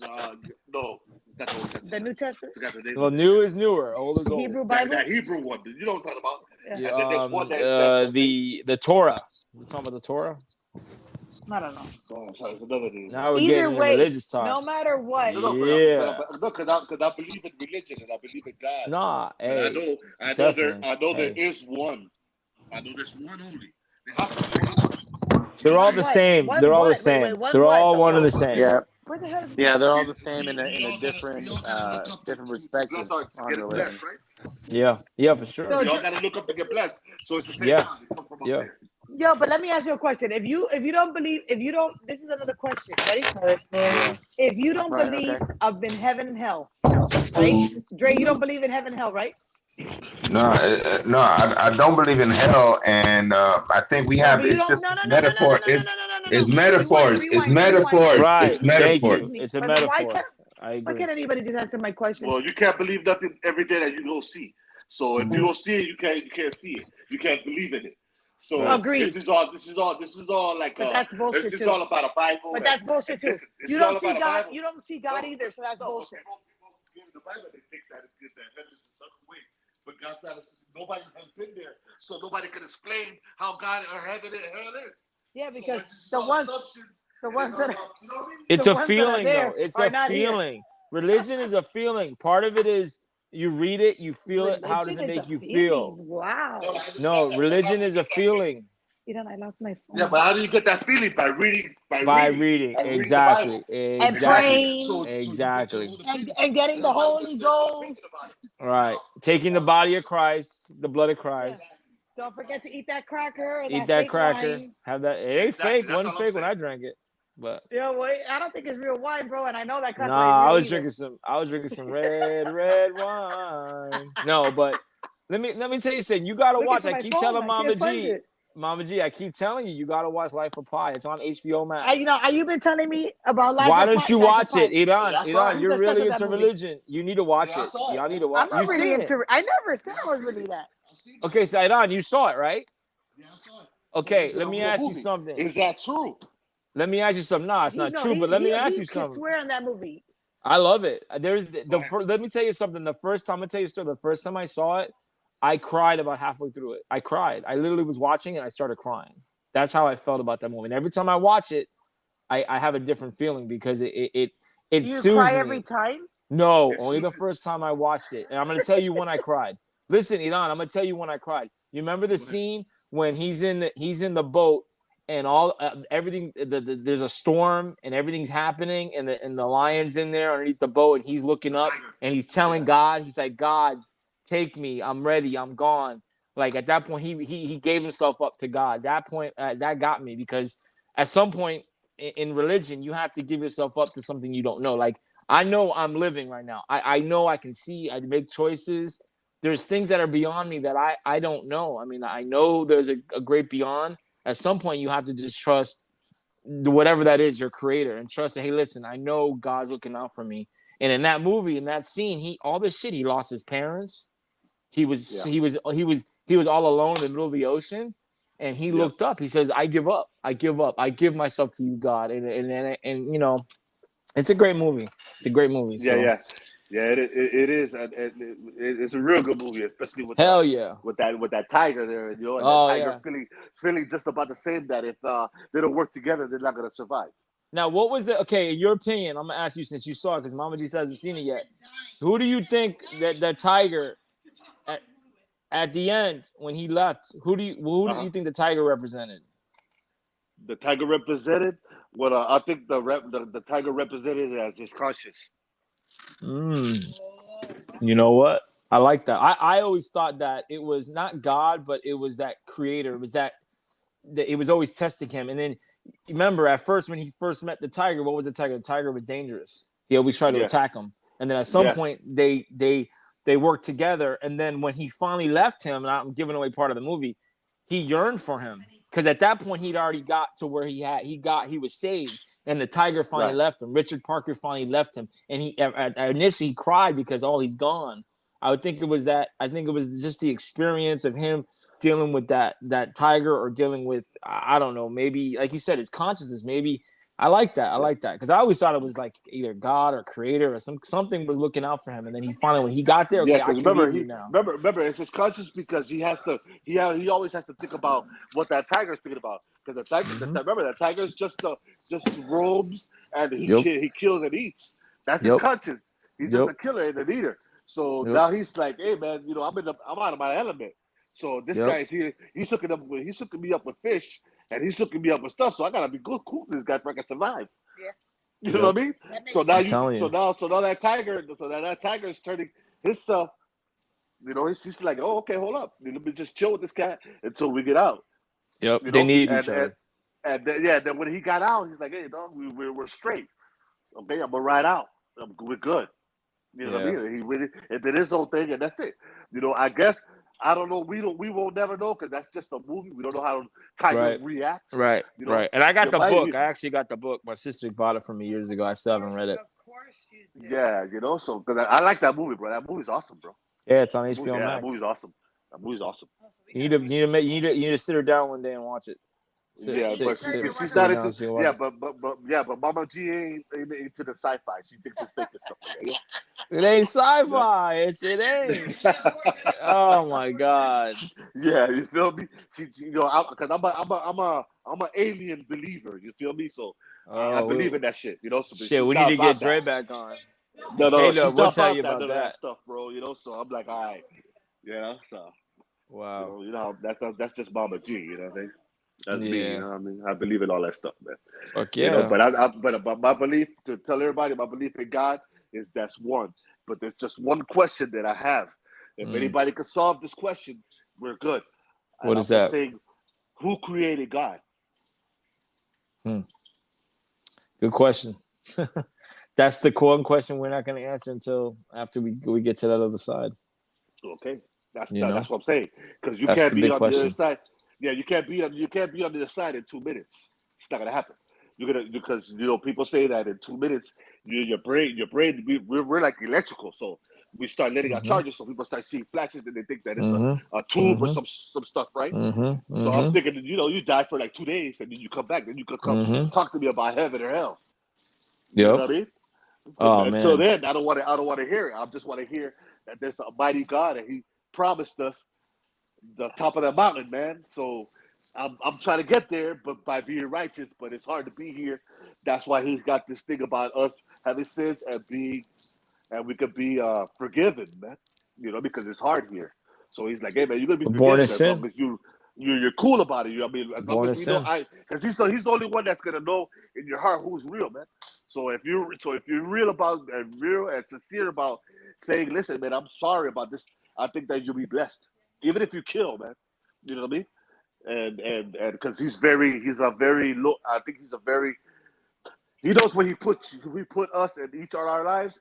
No, not the Old Testament. The New Testament. Well, new is newer, old is old. Hebrew Bible. That Hebrew one. You know what I'm talking about? The Torah. You talking about the Torah? I don't know. Oh, sorry, it's another name. Now we're Either getting way, religious talk. no matter what. No, because I believe in religion and I believe in God. Nah, hey, I know there is one. I know there's one only. They're all the same. They're all the same. They're all one and the same. Yeah. Where the hell is Yeah, they're all the same in a different perspective on religion. Yeah, for sure. So you all gotta look up to get blessed. So it's the same. Yeah. Yo, but let me ask you a question. If you don't believe, this is another question. Ready? If you don't believe of in heaven and hell, right? Dre, you don't believe in heaven and hell, right? No, I don't believe in hell, and I think we No, have. but you It's don't. just No, no, no, no, no, metaphor. no, no, no, no, no, no, no. It's Rewind, metaphors. It's rewind, rewind. metaphors. Right. It's Thank metaphors. you. Excuse me. It's a But why metaphor. can't I why agree. can't anybody just answer my question? Well, you can't believe nothing every day that you don't see. So if you Mhm. don't see it, you can't see it. You can't believe in it. So Right. Agreed. this is all like But that's bullshit this is too. all about a Bible. But that's bullshit too. Listen, this You is don't all see about a God. Bible. You don't see God either, so that's But bullshit. people get in the Bible, they think that it's good, that heaven is a certain way. But God's not. Nobody has been there, so nobody can explain how God or heaven and hell is. Yeah, So because it's just the all ones, assumptions. the And it's ones all that, about, you know what I mean? It's the a ones that are feeling, though. there It's are a not here. feeling. Religion is a feeling. Part of it is you read it, you feel it. How does Religion it is a make you feeling. feel? Wow. No, I understand No, that, but how religion do you is a get that feeling? feeling. I lost my phone. Yeah, but how do you get that feeling? By reading, By reading. and reading the Bible. Exactly. And Exactly. praying So you get your Exactly. own opinion. and getting And the nobody Holy just spend all Ghost. thinking about it. Right. Taking the body of Christ, the blood of Yeah. Christ. Don't forget to eat that cracker or Eat that that fake cracker. wine. Have that. It ain't Exactly. fake. That's Wasn't all I'm fake when saying. I drank it. But Wait, I don't think it's real wine, bro, and I know that cracker ain't nah, real either. I was drinking some red wine. No, but let me tell you something. You gotta Looking watch. for I my keep phone, telling I can't find it. Mama G, I keep telling you, you gotta watch Life of Pi. It's on HBO Max. You've been telling me about Why don't you Life of watch it? Pi. Iran, Yeah, I saw it. Who's You're obsessed really with that into movie? religion. You need to watch Yeah, I it. saw it. Y'all need to I'm watch. You not really seen it? into. I never said Yeah, I I was seen really it. that. I seen that. Okay, so Iran, you saw it, right? Yeah, I saw it. But Okay, is it let a me real ask you movie? something. Is that true? Let me ask you something. Nah, it's He not no, true, but let me ask he you could something. swear on that movie. I love it. There's Go ahead. let me tell you something. The first time I'm gonna tell you a story. The first time I saw it, I cried about halfway through it. I cried. I literally was watching it and I started crying. That's how I felt about that movie. And every time I watch it, I have a different feeling because Do it you soothes cry every me. time? No, It's only true. the first time I watched it. And I'm gonna tell you when I cried. Listen, Ilan, I'm gonna tell you when I cried. You remember the Go ahead. scene when he's in the boat and all everything there's a storm and everything's happening and the lion's in there underneath the boat and he's looking up Tiger. and he's telling Yeah. God, he's like, God, take me, I'm ready, I'm gone. Like at that point, he gave himself up to God. That point, that got me because at some point in religion, you have to give yourself up to something you don't know. Like I know I'm living right now. I know I can see, I make choices. There's things that are beyond me that I don't know. I mean, I know there's a great beyond. At some point, you have to just trust whatever that is, your creator, and trust that, hey, listen, I know God's looking out for me. And in that movie, in that scene, all this shit, he lost his parents. Yeah. He was all alone in the middle of the ocean. And he Yeah. looked up. He says, I give up. I give up. I give myself to you, God. And you know, it's a great movie. It's a great movie. Yeah. So Yeah. Yeah. It is. It's a real good movie, especially hell yeah. with that tiger there, you know, and that Oh tiger yeah. feeling just about the same. That if they don't work together, they're not gonna survive. Now, what was the okay? In your opinion, I'm gonna ask you since you saw it because Mama G hasn't seen it yet. Who do you think that tiger at the end when he left? Who do you think the tiger represented? The tiger represented what I think the tiger represented as his conscience. Mm, you know what? I like that. I always thought that it was not God, but it was that creator. It was that it was always testing him. And then remember, at first when he first met the tiger, what was the tiger? The tiger was dangerous. He always tried to Yes. attack him. And then at some Yes. point they worked together. And then when he finally left him, and I'm giving away part of the movie, he yearned for him because at that point he'd already got to where he was saved, and the tiger finally Right. left him. Richard Parker finally left him, and he initially he cried because he's gone. I would think it was that. I think it was just the experience of him dealing with that tiger or dealing with I don't know, maybe like you said, his consciousness. Maybe I like that. I Yeah. like that because I always thought it was like either God or creator or something was looking out for him, and then he finally when he got there, Yeah, okay, I because can leave you now. remember it's his conscience because he always has to think about what that tiger's thinking about because Mm-hmm. remember that tiger's just roams and Yep. he kills and eats. That's his Yep. conscience. He's just Yep. a killer and an eater. So Yep. now he's like, hey man, you know I'm out of my element. So this Yep. guy's here. He's hooking me up with fish and he's hooking me up with stuff. So I gotta be cool with this guy so I can survive. Yeah. You know what I mean? So now I'm telling you. so now that tiger is turning himself. You know, he's like, oh, okay, hold up. Let me just chill with this cat until we get out. Yep. You They know, need each other. and then, then when he got out, he's like, hey, dog, we're straight. Okay, I'm gonna ride out. We're good. You know what I mean? He really and did his whole thing, and that's it. You know, I guess I don't know. We won't never know because that's just a movie. We don't know how tigers react. Right, You know, right. And I got the book. you, I actually got the book. My sister bought it for me years ago. I still haven't read it. yeah, you know. So cause I like that movie, bro. That movie's awesome, bro. Yeah, it's on HBO Yeah, Max. that movie's awesome. That movie's awesome. You need to sit her down one day and watch it. But she's not into. Yeah, but Mama G ain't into the sci-fi. She thinks it's fake and stuff like that. Yeah? It ain't sci-fi. It ain't. Oh my god. Yeah, you feel me? She you know, because I'm a alien believer. You feel me? So I believe in that shit. You know, so shit. We need to get Dre back on. No, she's we'll not tell you about about that stuff, bro. You know, so I'm like, all right, you know, so wow, you know that's just Mama G. You know what I mean? That's me. You know what I mean? I believe in all that stuff, man. Fuck yeah. You know, but my belief, to tell everybody, my belief in God is that's one. But there's just one question that I have. If anybody can solve this question, we're good. What is that? Saying, who created God? Good question. That's the one question we're not going to answer until after we get to that other side. Okay, that's what I'm saying. Because you can't be on the other side. Yeah, you can't be on the other side in 2 minutes. It's not gonna happen. You're gonna because you know people say that in 2 minutes your brain we're like electrical, so we start letting out charges, so people start seeing flashes and they think that it's a tube or some stuff, right? So I'm thinking, you know, you die for like 2 days and then you come back, then you could come talk to me about heaven or hell. You know what I mean? Oh, until then, I don't want to hear it. I just want to hear that there's a mighty God and He promised us the top of the mountain, man. So I'm trying to get there, but by being righteous. But it's hard to be here. That's why He's got this thing about us having sins and we could be forgiven, man. You know, because it's hard here. So He's like, hey, man, you're gonna be forgiven as long as you're cool about it. I mean, as long as we know, because he's the only one that's gonna know in your heart who's real, man. So if you're real about and real and sincere about saying, listen, man, I'm sorry about this. I think that you'll be blessed, even if you kill, man. You know what I mean? And because he's a very low. I think he knows where he put us and each of our lives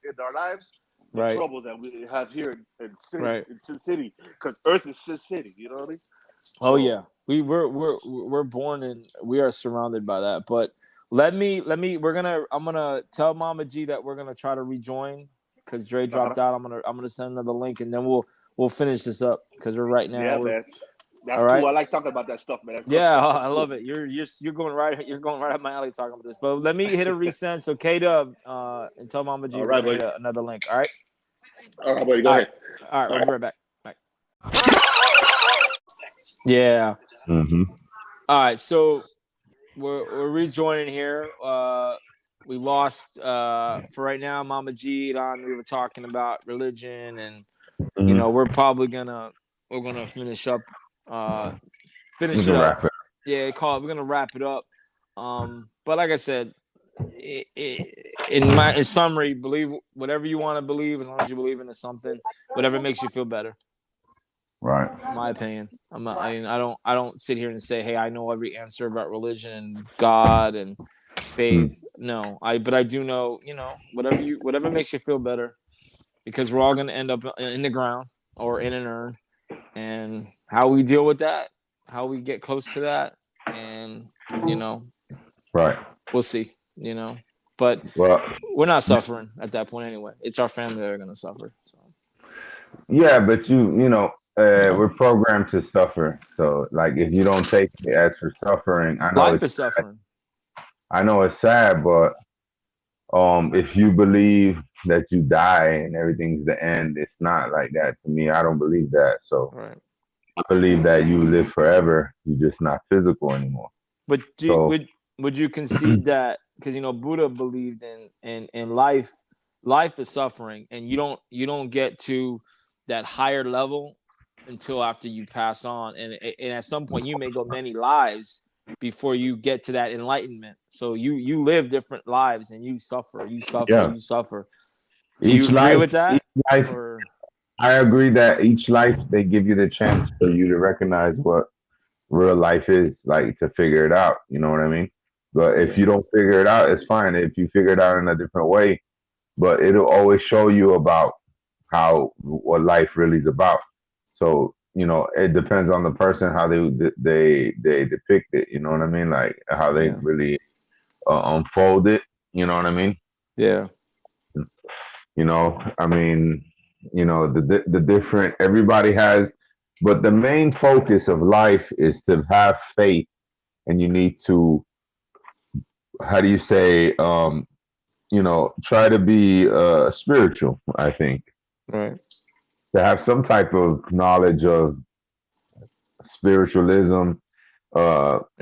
the trouble that we have here in Sin City, because Earth is Sin City. You know what I mean? Oh yeah, we're born and we are surrounded by that. But I'm gonna tell Mama G that we're gonna try to rejoin because Dre dropped out. I'm gonna send another link and then we'll finish this up because we're right now. Yeah, man. That's all right. Cool. I like talking about that stuff, man. I love it. You're going right up my alley talking about this. But let me hit a resend. So K-Dub, and tell Mama G we're gonna hit another link. All right. All right, buddy. Go ahead. All right, we'll be right back. Bye. Yeah. Mm-hmm. All right, so we're rejoining here. We lost for right now. Mama G, Don, we were talking about religion, and you know we're gonna finish up. Finish it up. Yeah, we're gonna wrap it up. But like I said, in summary, believe whatever you want to believe as long as you believe in something, whatever makes you feel better. Right. My opinion. I don't sit here and say, hey, I know every answer about religion and God and faith. No, but I do know, you know, whatever makes you feel better, because we're all gonna end up in the ground or in an urn, and how we deal with that, how we get close to that, and you know, right. We'll see, you know. But we're not suffering at that point anyway. It's our family that are gonna suffer. So. Yeah, but you know, we're programmed to suffer. So, like, if you don't take it as for suffering, I know life is suffering. I know it's sad, but if you believe that you die and everything's the end, it's not like that to me. I don't believe that. So, I believe that you live forever. You're just not physical anymore. But would you concede that, because you know Buddha believed in life is suffering, and you don't get to that higher level until after you pass on, and at some point you may go many lives before you get to that enlightenment. So you live different lives and you suffer. You suffer. Do you agree with that? I agree that each life they give you the chance for you to recognize what real life is, like, to figure it out. You know what I mean? But if you don't figure it out, it's fine. If you figure it out in a different way, but it'll always show you about what life really is about. So it depends on the person how they depict it. You know what I mean? Like how they Yeah. really unfold it. You know what I mean? Yeah. I mean, the different everybody has, but the main focus of life is to have faith, and you need to, how do you say, try to be spiritual. I think Right. to have some type of knowledge of spiritualism.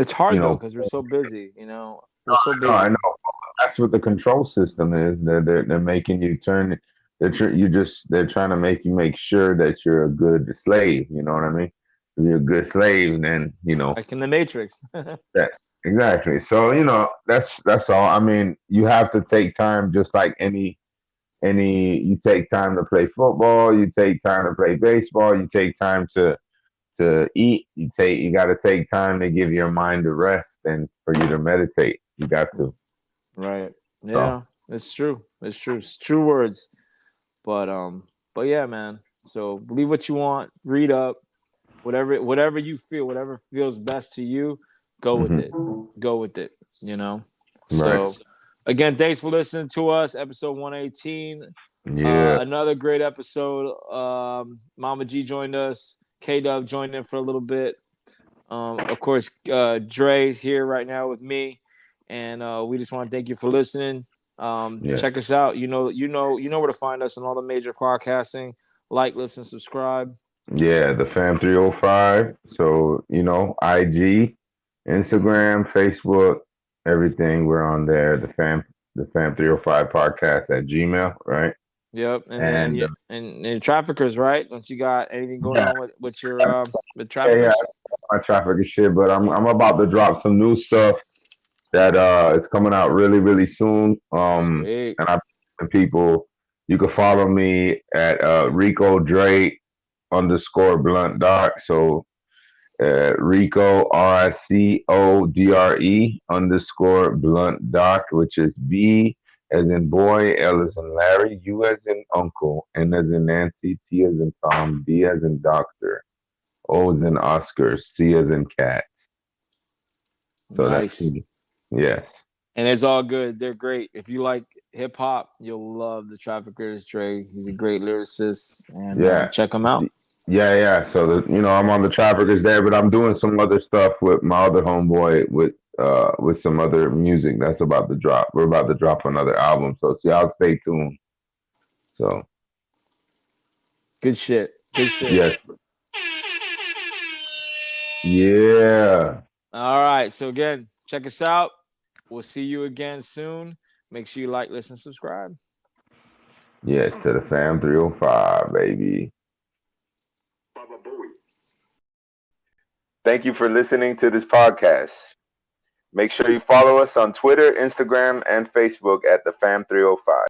It's You hard though know, because we're so busy. We're so I busy. know that's what the control system is. They're making you turn. They're trying to make you make sure that you're a good slave. You know what I mean? If you're a good slave, then Like in the Matrix. that exactly. So that's all. I mean, you have to take time, just like any. You take time to play football. You take time to play baseball. You take time to eat. You got to take time to give your mind a rest and for you to meditate. You got to. Right. So. Yeah. It's true. It's true. It's true words. But yeah, man. So believe what you want. Read up. Whatever you feel, whatever feels best to you, go with it. Go with it. Right. So again, thanks for listening to us. Episode 118. Yeah. Another great episode. Mama G joined us. K-Dub joined in for a little bit. Of course, Dre's here right now with me, and we just want to thank you for listening. Check us out. You know where to find us on all the major podcasting. Like, listen, subscribe. Yeah, the Fam 305. So, IG, Instagram, Facebook, everything. We're on there. The Fam 305 podcast at Gmail, right? Yep, and then And and traffickers, right? Don't you got anything going yeah, on with your with yeah, traffickers? my traffic is shit, but I'm about to drop some new stuff that is coming out really, really soon. Sweet. And people, you can follow me at Rico Dre _Blunt Doc. So Rico RICODRE _Blunt Doc, which is B as in boy, L as in Larry, U as in uncle, N as in Nancy, T as in Tom, D as in doctor, O as in Oscar, C as in cat. So Nice. that's yes. And it's all good. They're great. If you like hip hop, you'll love the Traffickers. Dre, he's a great lyricist, and check him out. Yeah. So I'm on the Traffickers there, but I'm doing some other stuff with my other homeboy with some other music that's about to drop. We're about to drop another album, so y'all stay tuned. So good shit. Good shit. Yes. Yeah. All right. So again, check us out. We'll see you again soon. Make sure you like, listen, subscribe. Yes, to the Fam 305, baby. Thank you for listening to this podcast. Make sure you follow us on Twitter, Instagram, and Facebook at the Fam 305.